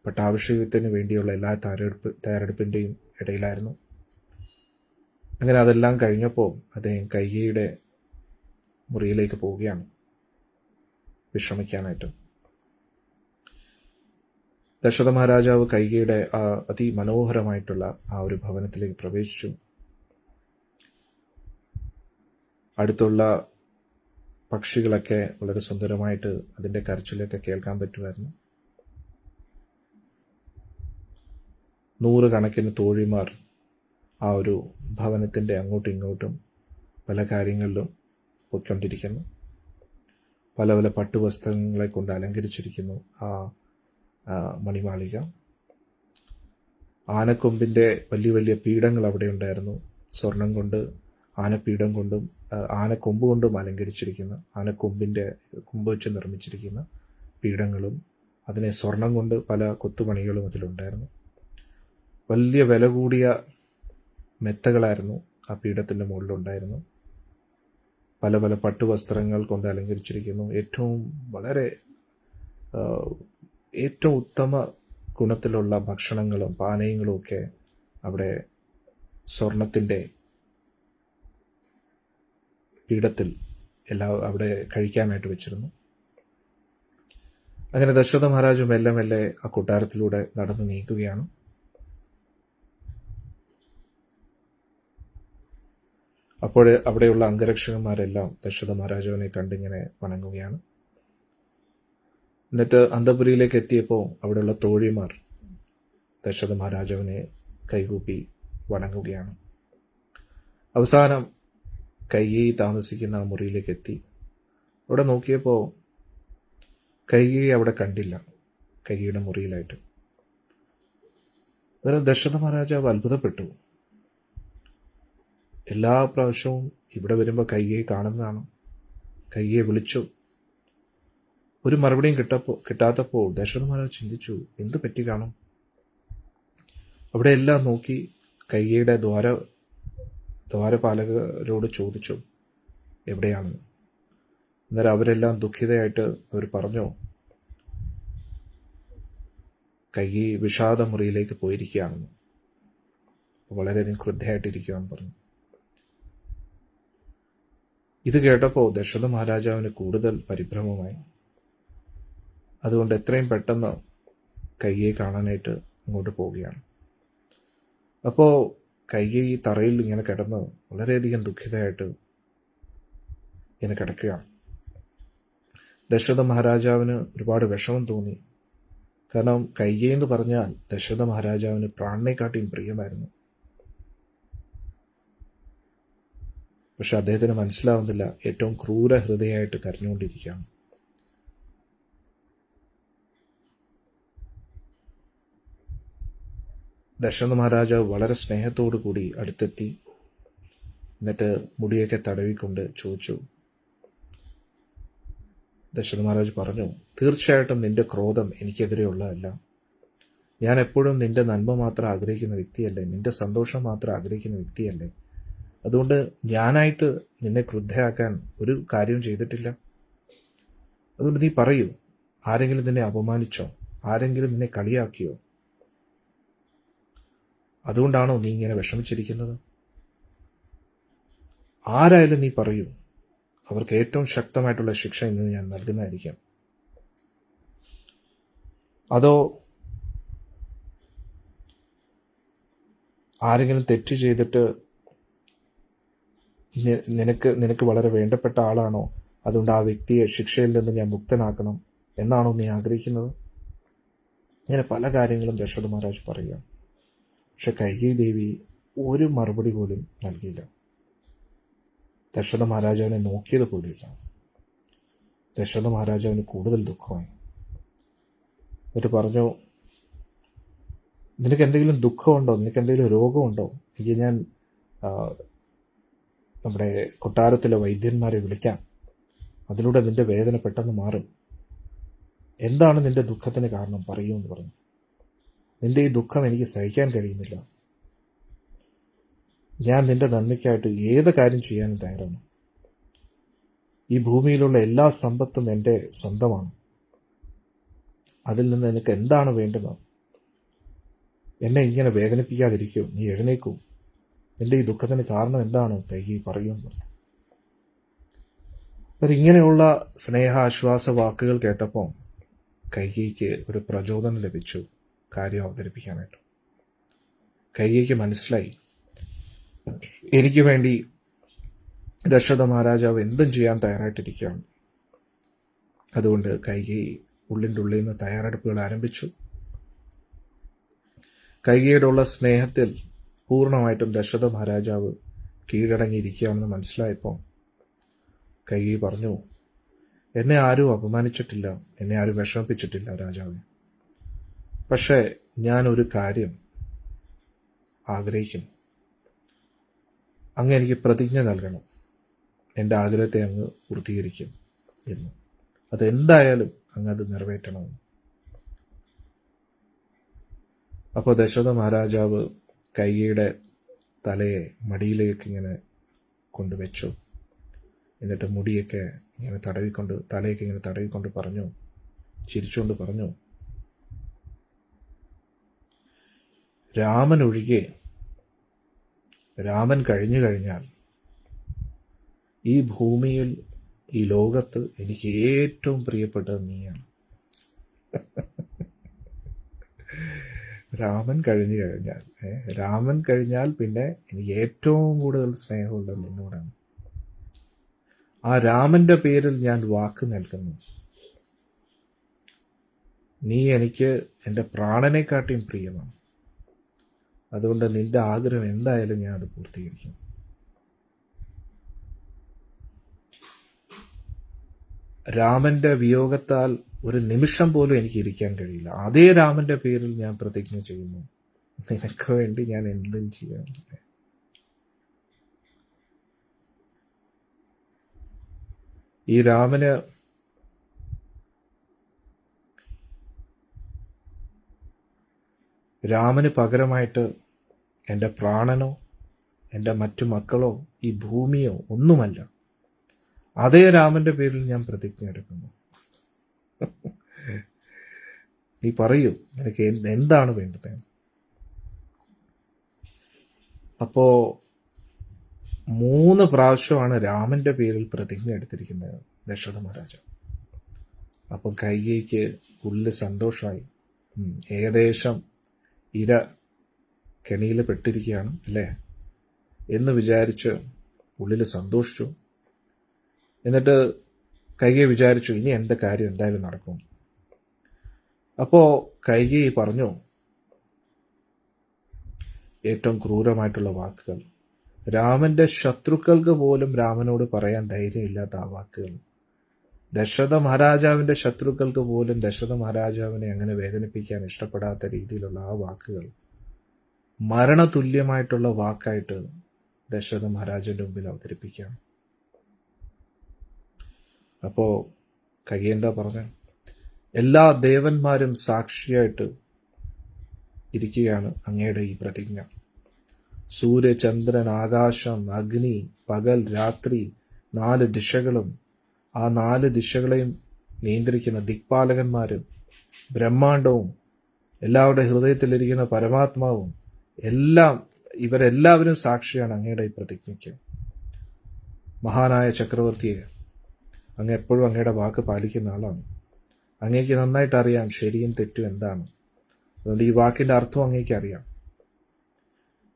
പട്ടാഭിഷേകത്തിന് വേണ്ടിയുള്ള എല്ലാ തയ്യാറെടുപ്പിൻ്റെയും ഇടയിലായിരുന്നു. അങ്ങനെ അതെല്ലാം കഴിഞ്ഞപ്പോൾ അദ്ദേഹം കൈകേയിയുടെ മുറിയിലേക്ക് പോവുകയാണ് വിശ്രമിക്കാനായിട്ട്. ദശരഥ മഹാരാജാവ് കൈകേയിയുടെ ആ അതിമനോഹരമായിട്ടുള്ള ആ ഒരു ഭവനത്തിലേക്ക് പ്രവേശിച്ചു. അടുത്തുള്ള പക്ഷികളൊക്കെ വളരെ സുന്ദരമായിട്ട് അതിൻ്റെ കരച്ചിലൊക്കെ കേൾക്കാൻ പറ്റുമായിരുന്നു. 100 കണക്കിന് തോഴിമാർ ആ ഒരു ഭവനത്തിൻ്റെ അങ്ങോട്ടും ഇങ്ങോട്ടും പല കാര്യങ്ങളിലും പൊയ്ക്കൊണ്ടിരിക്കുന്നു. പല പല പട്ടുവസ്ത്രങ്ങളെ കൊണ്ട് അലങ്കരിച്ചിരിക്കുന്നു ആ മണിമാളിക. ആനക്കൊമ്പിൻ്റെ വലിയ വലിയ പീഠങ്ങൾ അവിടെ ഉണ്ടായിരുന്നു. സ്വർണം കൊണ്ട്, ആനപ്പീഠം കൊണ്ടും ആനക്കൊമ്പ് കൊണ്ടും അലങ്കരിച്ചിരിക്കുന്ന, ആനക്കൊമ്പിൻ്റെ കൊമ്പ് വെച്ച് നിർമ്മിച്ചിരിക്കുന്ന പീഠങ്ങളും അതിനെ സ്വർണം കൊണ്ട് പല കൊത്തുപണികളും അതിലുണ്ടായിരുന്നു. വലിയ വില കൂടിയ മെത്തകളായിരുന്നു ആ പീഠത്തിൻ്റെ മുകളിലുണ്ടായിരുന്നു. പല പല പട്ടുവസ്ത്രങ്ങൾ കൊണ്ട് അലങ്കരിച്ചിരിക്കുന്നു. ഏറ്റവും ഉത്തമ ഗുണത്തിലുള്ള ഭക്ഷണങ്ങളും പാനീയങ്ങളും ഒക്കെ അവിടെ സ്വർണത്തിൻ്റെ പീഠത്തിൽ അവിടെ കഴിക്കാനായിട്ട് വെച്ചിരുന്നു. അങ്ങനെ ദശരഥ മഹാരാജ് മെല്ലെ മെല്ലെ ആ കൊട്ടാരത്തിലൂടെ നടന്നു നീക്കുകയാണ്. അപ്പോൾ അവിടെയുള്ള അംഗരക്ഷകന്മാരെല്ലാം ദശരഥ മഹാരാജാവിനെ കണ്ടിങ്ങനെ വണങ്ങുകയാണ്. എന്നിട്ട് അന്തപുരിയിലേക്ക് എത്തിയപ്പോൾ അവിടെയുള്ള തോഴിമാർ ദശരഥ മഹാരാജാവിനെ കൈകൂപ്പി വണങ്ങുകയാണ്. അവസാനം കൈകേയി താമസിക്കുന്ന ആ മുറിയിലേക്ക് എത്തി. അവിടെ നോക്കിയപ്പോൾ കൈകേയി അവിടെ കണ്ടില്ല, കൈകേയിയുടെ മുറിയിലായിട്ട്. അന്നേരം ദശരഥ മഹാരാജാവ് അത്ഭുതപ്പെട്ടു. എല്ലാ പ്രാവശ്യവും ഇവിടെ വരുമ്പോൾ കൈകേയി കാണുന്നതാണ്. കൈകേയി വിളിച്ചു. ഒരു മറുപടിയും കിട്ടാത്തപ്പോൾ ദശരഥ മഹാരാജ് ചിന്തിച്ചു, എന്ത് പറ്റി കാണും? അവിടെ എല്ലാം നോക്കി കൈകേയിയുടെ ദ്വാരപാലകരോട് ചോദിച്ചു എവിടെയാണെന്ന്. അന്നേരം അവരെല്ലാം ദുഃഖിതയായിട്ട് അവർ പറഞ്ഞു, കൈകേയി വിഷാദ മുറിയിലേക്ക് പോയിരിക്കുകയാണെന്ന്. വളരെയധികം ക്രുദ്ധയായിട്ടിരിക്കുകയെന്ന് പറഞ്ഞു. ഇത് കേട്ടപ്പോൾ ദശരഥ മഹാരാജാവിന് കൂടുതൽ പരിഭ്രമമായി. അതുകൊണ്ട് എത്രയും പെട്ടെന്ന് കൈകേയി കാണാനായിട്ട് അങ്ങോട്ട് പോവുകയാണ്. അപ്പോൾ കൈകേയി തറയിൽ ഇങ്ങനെ കിടന്ന് വളരെയധികം ദുഃഖിതയായിട്ട് ഇങ്ങനെ കിടക്കുകയാണ്. ദശരഥ മഹാരാജാവിന് ഒരുപാട് വിഷമം തോന്നി. കാരണം കൈകേയി എന്ന് പറഞ്ഞാൽ ദശരഥ മഹാരാജാവിന് പ്രാണനെക്കാട്ടിയും പ്രിയമായിരുന്നു. പക്ഷെ അദ്ദേഹത്തിന് മനസ്സിലാവുന്നില്ല, ഏറ്റവും ക്രൂര ഹൃദയമായിട്ട് കരഞ്ഞുകൊണ്ടിരിക്കുകയാണ്. ദശരഥ മഹാരാജാവ് വളരെ സ്നേഹത്തോടു കൂടി അടുത്തെത്തി. എന്നിട്ട് മുടിയൊക്കെ തടവിക്കൊണ്ട് ചോദിച്ചു. ദശരഥ മഹാരാജ് പറഞ്ഞു, തീർച്ചയായിട്ടും നിന്റെ ക്രോധം എനിക്കെതിരെയുള്ളതല്ല. ഞാൻ എപ്പോഴും നിന്റെ നന്മ മാത്രം ആഗ്രഹിക്കുന്ന വ്യക്തിയല്ലേ, നിന്റെ സന്തോഷം മാത്രം ആഗ്രഹിക്കുന്ന വ്യക്തിയല്ലേ. അതുകൊണ്ട് ഞാനായിട്ട് നിന്നെ ക്രുദ്ധയാക്കാൻ ഒരു കാര്യം ചെയ്തിട്ടില്ല. അതുകൊണ്ട് നീ പറയൂ, ആരെങ്കിലും നിന്നെ അപമാനിച്ചോ? ആരെങ്കിലും നിന്നെ കളിയാക്കിയോ? അതുകൊണ്ടാണോ നീ ഇങ്ങനെ വിഷമിച്ചിരിക്കുന്നത്? ആരായാലും നീ പറയൂ, അവർക്ക് ഏറ്റവും ശക്തമായിട്ടുള്ള ശിക്ഷ ഇന്ന് ഞാൻ നൽകുന്നതായിരിക്കാം. അതോ ആരെങ്കിലും തെറ്റ് ചെയ്തിട്ട് നിനക്ക് വളരെ വേണ്ടപ്പെട്ട ആളാണോ, അതുകൊണ്ട് ആ വ്യക്തിയെ ശിക്ഷയിൽ നിന്ന് ഞാൻ മുക്തനാക്കണം എന്നാണോ നീ ആഗ്രഹിക്കുന്നത്? ഇങ്ങനെ പല കാര്യങ്ങളും ദശരഥ മഹാരാജ് പറയുക. പക്ഷെ കൈകേയി ദേവി ഒരു മറുപടി പോലും നൽകിയില്ല. ദശരഥ മഹാരാജാവിനെ നോക്കിയത് പോലുമില്ല. ദശരഥ മഹാരാജാവിന് കൂടുതൽ ദുഃഖമായി. എന്നിട്ട് പറഞ്ഞു, നിനക്ക് എന്തെങ്കിലും ദുഃഖമുണ്ടോ, നിനക്ക് എന്തെങ്കിലും രോഗമുണ്ടോ? എനിക്ക് ഞാൻ നമ്മുടെ കൊട്ടാരത്തിലെ വൈദ്യന്മാരെ വിളിക്കാം, അതിലൂടെ നിന്റെ വേദന പെട്ടെന്ന് മാറും. എന്താണ് നിന്റെ ദുഃഖത്തിന് കാരണം, പറയൂ എന്ന് പറഞ്ഞു. നിന്റെ ഈ ദുഃഖം എനിക്ക് സഹിക്കാൻ കഴിയുന്നില്ല. ഞാൻ നിന്റെ നന്മയ്ക്കായിട്ട് ഏത് കാര്യം ചെയ്യാനും തയ്യാറാണ്. ഈ ഭൂമിയിലുള്ള എല്ലാ സമ്പത്തും എൻ്റെ സ്വന്തമാണ്. അതിൽ നിന്ന് നിനക്ക് എന്താണ് വേണ്ടത്? എന്നെ ഇങ്ങനെ വേദനിപ്പിക്കാതിരിക്കൂ, നീ എഴുന്നേക്കൂ. നിന്റെ ഈ ദുഃഖത്തിന് കാരണം എന്താണ്, കൈകേയി പറയുമെന്ന് പറഞ്ഞു. ഇങ്ങനെയുള്ള സ്നേഹാശ്വാസ വാക്കുകൾ കേട്ടപ്പോൾ കൈകേയിക്ക് ഒരു പ്രചോദനം ലഭിച്ചു കാര്യം അവതരിപ്പിക്കാനായിട്ട്. കൈകേയിക്ക് മനസ്സിലായി, എനിക്ക് വേണ്ടി ദശരഥ മഹാരാജാവ് എന്തും ചെയ്യാൻ തയ്യാറായിട്ടിരിക്കുകയാണ്. അതുകൊണ്ട് കൈകേയി ഉള്ളിൻ്റെ ഉള്ളിൽ നിന്ന് തയ്യാറെടുപ്പുകൾ ആരംഭിച്ചു. കൈകേയിയോടുള്ള സ്നേഹത്തിൽ പൂർണ്ണമായിട്ടും ദശരഥ മഹാരാജാവ് കീഴടങ്ങിയിരിക്കുകയാണെന്ന് മനസ്സിലായപ്പോൾ കൈകേയി പറഞ്ഞു, എന്നെ ആരും അപമാനിച്ചിട്ടില്ല, എന്നെ ആരും വിഷമിപ്പിച്ചിട്ടില്ല രാജാവേ. പക്ഷേ ഞാൻ ഒരു കാര്യം ആഗ്രഹിക്കുന്നു. അങ്ങ് എനിക്ക് പ്രതിജ്ഞ നൽകണം, എൻ്റെ ആഗ്രഹത്തെ അങ്ങ് പൂർത്തീകരിക്കും എന്ന്. അതെന്തായാലും അങ്ങ് അത് നിറവേറ്റണമെന്ന്. അപ്പോൾ ദശരഥ മഹാരാജാവ് കൈകേയിയുടെ തലയെ മടിയിലേക്ക് ഇങ്ങനെ കൊണ്ടുവച്ചു. എന്നിട്ട് മുടിയൊക്കെ ഇങ്ങനെ തലയൊക്കെ ഇങ്ങനെ തടവിക്കൊണ്ട് പറഞ്ഞു, ചിരിച്ചുകൊണ്ട് പറഞ്ഞു, രാമൻ ഒഴികെ, രാമൻ കഴിഞ്ഞു കഴിഞ്ഞാൽ ഈ ഭൂമിയിൽ, ഈ ലോകത്ത് എനിക്ക് ഏറ്റവും പ്രിയപ്പെട്ടത് നീയാണ്. രാമൻ കഴിഞ്ഞാൽ പിന്നെ എനിക്ക് ഏറ്റവും കൂടുതൽ സ്നേഹമുള്ളത് നിന്നോടാണ്. ആ രാമന്റെ പേരിൽ ഞാൻ വാക്ക് നൽകുന്നു. നീ എനിക്ക് എൻ്റെ പ്രാണനെക്കാട്ടിയും പ്രിയമാണ്. അതുകൊണ്ട് നിന്റെ ആഗ്രഹം എന്തായാലും ഞാൻ അത് പൂർത്തീകരിക്കും. രാമന്റെ വിയോഗത്താൽ ഒരു നിമിഷം പോലും എനിക്ക് ഇരിക്കാൻ കഴിയില്ല. അതേ രാമന്റെ പേരിൽ ഞാൻ പ്രതിജ്ഞ ചെയ്യുന്നു, നിനക്ക് വേണ്ടി ഞാൻ എന്തും ചെയ്യാം. ഈ രാമന് പകരമായിട്ട് എൻ്റെ പ്രാണനോ എൻ്റെ മറ്റു മക്കളോ ഈ ഭൂമിയോ ഒന്നുമല്ല. അതേ രാമന്റെ പേരിൽ ഞാൻ പ്രതിജ്ഞ എടുക്കുന്നു. നീ പറയൂ, നിനക്ക് എന്താണ് വേണ്ടത്? അപ്പോ 3 പ്രാവശ്യമാണ് രാമന്റെ പേരിൽ പ്രതിജ്ഞ എടുത്തിരിക്കുന്നത് ദശരഥ മഹാരാജാവ്. അപ്പം കൈകേയിക്ക് ഉള്ളിൽ സന്തോഷമായി. ഏകദേശം ഇര കെണിയിൽ പെട്ടിരിക്കുകയാണ് അല്ലേ എന്ന് വിചാരിച്ച് ഉള്ളിൽ സന്തോഷിച്ചു. എന്നിട്ട് കൈകേയി വിചാരിച്ചു, ഇനി എൻ്റെ കാര്യം എന്തായാലും നടക്കും. അപ്പോൾ കൈകേയി പറഞ്ഞു ഏറ്റവും ക്രൂരമായിട്ടുള്ള വാക്കുകൾ. രാമന്റെ ശത്രുക്കൾക്ക് പോലും രാമനോട് പറയാൻ ധൈര്യമില്ലാത്ത ആ വാക്കുകൾ. ദശരഥ മഹാരാജാവിന്റെ ശത്രുക്കൾക്ക് പോലും ദശരഥ മഹാരാജാവിനെ അങ്ങനെ വേദനിപ്പിക്കാൻ ഇഷ്ടപ്പെടാത്ത രീതിയിലുള്ള ആ വാക്കുകൾ മരണതുല്യമായിട്ടുള്ള വാക്കായിട്ട് ദശരഥ മഹാരാജന്റെ മുമ്പിൽ അവതരിപ്പിക്കാം. അപ്പോൾ കൈകേയി എന്താ പറഞ്ഞ, എല്ലാ ദേവന്മാരും സാക്ഷിയായിട്ട് ഇരിക്കുകയാണ് അങ്ങയുടെ ഈ പ്രതിജ്ഞ. സൂര്യ, ചന്ദ്രൻ, ആകാശം, അഗ്നി, പകൽ, രാത്രി, 4 ദിശകളും, ആ 4 ദിശകളെയും നിയന്ത്രിക്കുന്ന ദിക്പാലകന്മാരും, ബ്രഹ്മാണ്ടവും, എല്ലാവരുടെ ഹൃദയത്തിലിരിക്കുന്ന പരമാത്മാവും ഇവരെല്ലാവരും സാക്ഷിയാണ് അങ്ങയുടെ ഈ പ്രതിജ്ഞയ്ക്ക്. മഹാനായ ചക്രവർത്തിയെ, അങ്ങ് എപ്പോഴും അങ്ങയുടെ വാക്ക് പാലിക്കുന്ന ആളാണ്. അങ്ങേക്ക് നന്നായിട്ട് അറിയാം ശരിയും തെറ്റും എന്താണ്. അതുകൊണ്ട് ഈ വാക്കിൻ്റെ അർത്ഥം അങ്ങേക്ക് അറിയാം.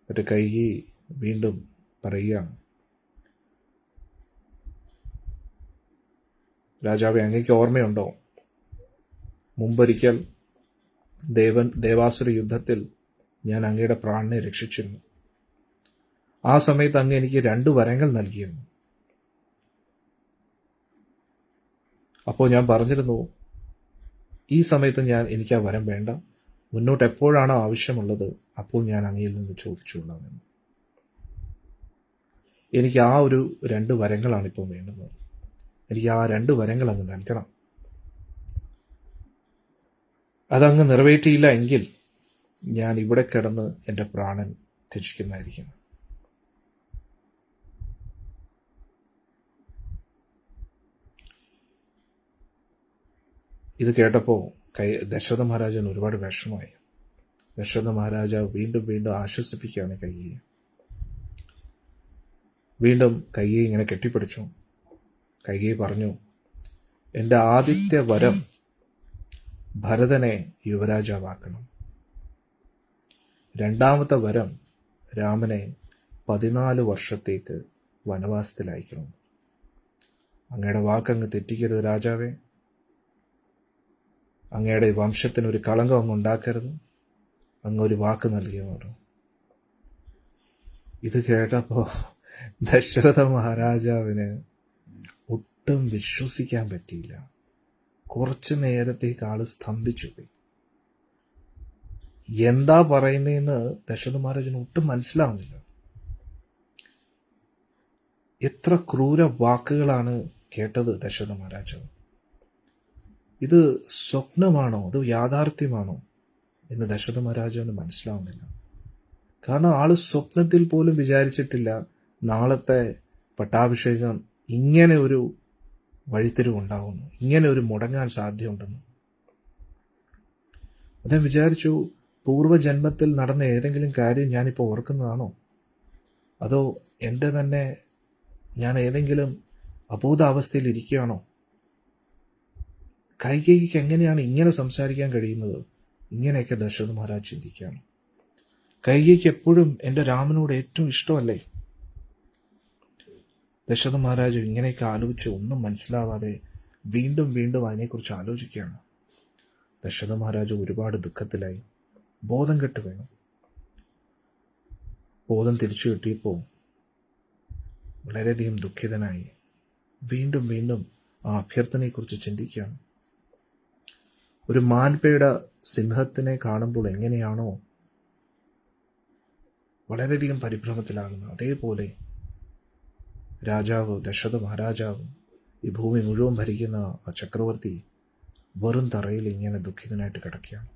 എന്നിട്ട് കൈകി വീണ്ടും പറയുകയാണ്, രാജാവേ, അങ്ങേക്ക് ഓർമ്മയുണ്ടോ, മുമ്പൊരിക്കൽ ദേവാസുര യുദ്ധത്തിൽ ഞാൻ അങ്ങയുടെ പ്രാണനെ രക്ഷിച്ചിരുന്നു. ആ സമയത്ത് അങ്ങ് എനിക്ക് 2 വരങ്ങൾ നൽകിയിരുന്നു. അപ്പോൾ ഞാൻ പറഞ്ഞിരുന്നു, ഈ സമയത്ത് എനിക്ക് ആ വരം വേണ്ട, മുന്നോട്ട് എപ്പോഴാണോ ആവശ്യമുള്ളത് അപ്പോൾ ഞാൻ അങ്ങയിൽ നിന്ന് ചോദിച്ചുകൊള്ളാമെന്ന്. എനിക്ക് ആ ഒരു 2 വരങ്ങളാണ് ഇപ്പോൾ വേണ്ടുന്നത്. എനിക്ക് ആ 2 വരങ്ങൾ അങ്ങ് നൽകണം. അതങ്ങ് നിറവേറ്റിയില്ല എങ്കിൽ ഞാൻ ഇവിടെ കിടന്ന് എൻ്റെ പ്രാണൻ ത്യജിക്കുന്നതായിരിക്കും. ഇത് കേട്ടപ്പോൾ ദശരഥ മഹാരാജന് ഒരുപാട് വിഷമമായി. ദശരഥ മഹാരാജാവ് വീണ്ടും വീണ്ടും ആശ്വസിപ്പിക്കുകയാണ് കൈകേയിയെ. വീണ്ടും കൈകേയി ഇങ്ങനെ കെട്ടിപ്പിടിച്ചു. കൈകേയി പറഞ്ഞു, എൻ്റെ ആദ്യത്തെ വരം ഭരതനെ യുവരാജാവാക്കണം. 2ാമത്തെ വരം രാമനെ 14 വർഷത്തേക്ക് വനവാസത്തിലയക്കണം. അങ്ങയുടെ വാക്കങ്ങ് തെറ്റിക്കരുത് രാജാവേ. അങ്ങയുടെ വംശത്തിന് ഒരു കളങ്കം അങ്ങ് ഉണ്ടാക്കരുത്. അങ്ങ് ഒരു വാക്ക് നൽകിയെന്നു. ഇത് കേട്ടപ്പോൾ ദശരഥ മഹാരാജാവിന് ഒട്ടും വിശ്വസിക്കാൻ പറ്റിയില്ല. കുറച്ചു നേരത്തേക്ക് ആള് സ്തംഭിച്ചു പോയി. എന്താ പറയുന്നതെന്ന് ദശരഥ മഹാരാജന് ഒട്ടും മനസ്സിലാവുന്നില്ല. എത്ര ക്രൂര വാക്കുകളാണ് കേട്ടത് ദശരഥ മഹാരാജാവ്. ഇത് സ്വപ്നമാണോ അതോ യാഥാർത്ഥ്യമാണോ എന്ന് ദശരഥ മഹാരാജാവിന് മനസ്സിലാവുന്നില്ല. കാരണം ആള് സ്വപ്നത്തിൽ പോലും വിചാരിച്ചിട്ടില്ല നാളത്തെ പട്ടാഭിഷേകം ഇങ്ങനെ ഒരു വഴിത്തിരിവുണ്ടാകുന്നു, ഇങ്ങനെ ഒരു മുടങ്ങാൻ സാധ്യതയുണ്ടെന്ന്. അദ്ദേഹം വിചാരിച്ചു, പൂർവ്വജന്മത്തിൽ നടന്ന ഏതെങ്കിലും കാര്യം ഞാനിപ്പോൾ ഓർക്കുന്നതാണോ, അതോ എൻ്റെ തന്നെ ഞാൻ ഏതെങ്കിലും അബോധാവസ്ഥയിൽ ഇരിക്കുകയാണോ? കൈകേയിക്ക് എങ്ങനെയാണ് ഇങ്ങനെ സംസാരിക്കാൻ കഴിയുന്നത്? ഇങ്ങനെയൊക്കെ ദശരഥ മഹാരാജ് ചിന്തിക്കുകയാണ്. കൈകേയിക്ക് എപ്പോഴും എൻ്റെ രാമനോട് ഏറ്റവും ഇഷ്ടമല്ലേ? ദശരഥ മഹാരാജ് ഇങ്ങനെയൊക്കെ ആലോചിച്ച് ഒന്നും മനസ്സിലാവാതെ വീണ്ടും വീണ്ടും അതിനെക്കുറിച്ച് ആലോചിക്കുകയാണ്. ദശരഥ മഹാരാജ് ഒരുപാട് ദുഃഖത്തിലായി, ബോധം കെട്ട് വീണു. ബോധം തിരിച്ചു കിട്ടിയപ്പോൾ വളരെയധികം ദുഃഖിതനായി വീണ്ടും വീണ്ടും ആ അഭ്യർത്ഥനയെക്കുറിച്ച് ചിന്തിക്കുകയാണ്. ഒരു മാൻപേട സിംഹത്തിനെ കാണുമ്പോൾ എങ്ങനെയാണോ വളരെയധികം പരിഭ്രമത്തിലാകുന്നത്, അതേപോലെ രാജാവ് ദശരഥ മഹാരാജാവ്, ഈ ഭൂമി മുഴുവൻ ഭരിക്കുന്ന ആ ചക്രവർത്തി വെറും തറയിൽ ഇങ്ങനെ ദുഃഖിതനായിട്ട് കിടക്കുകയാണ്.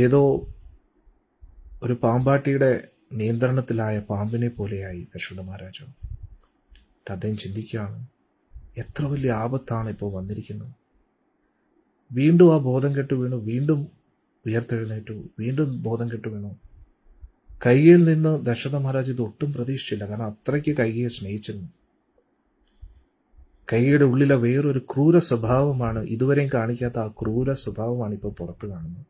ഏതോ ഒരു പാമ്പാട്ടിയുടെ നിയന്ത്രണത്തിലായ പാമ്പിനെ പോലെയായി ദശരഥ മഹാരാജാവ്. അദ്ദേഹം ചിന്തിക്കുകയാണ്, എത്ര വലിയ ആപത്താണ് ഇപ്പോൾ വന്നിരിക്കുന്നത്. വീണ്ടും ആ ബോധം കെട്ട് വീണു, വീണ്ടും ഉയർത്തെഴുന്നേറ്റു, വീണ്ടും ബോധം കെട്ട് വീണു. കൈകേയിൽ നിന്ന് ദശരഥ മഹാരാജ് ഇത് ഒട്ടും പ്രതീക്ഷിച്ചില്ല. കാരണം അത്രയ്ക്ക് കൈകേയെ സ്നേഹിച്ചിരുന്നു. കൈകേയുടെ ഉള്ളിലെ വേറൊരു ക്രൂര സ്വഭാവമാണ്, ഇതുവരെയും കാണിക്കാത്ത ആ ക്രൂര സ്വഭാവമാണ് ഇപ്പോൾ പുറത്ത് കാണുന്നത്.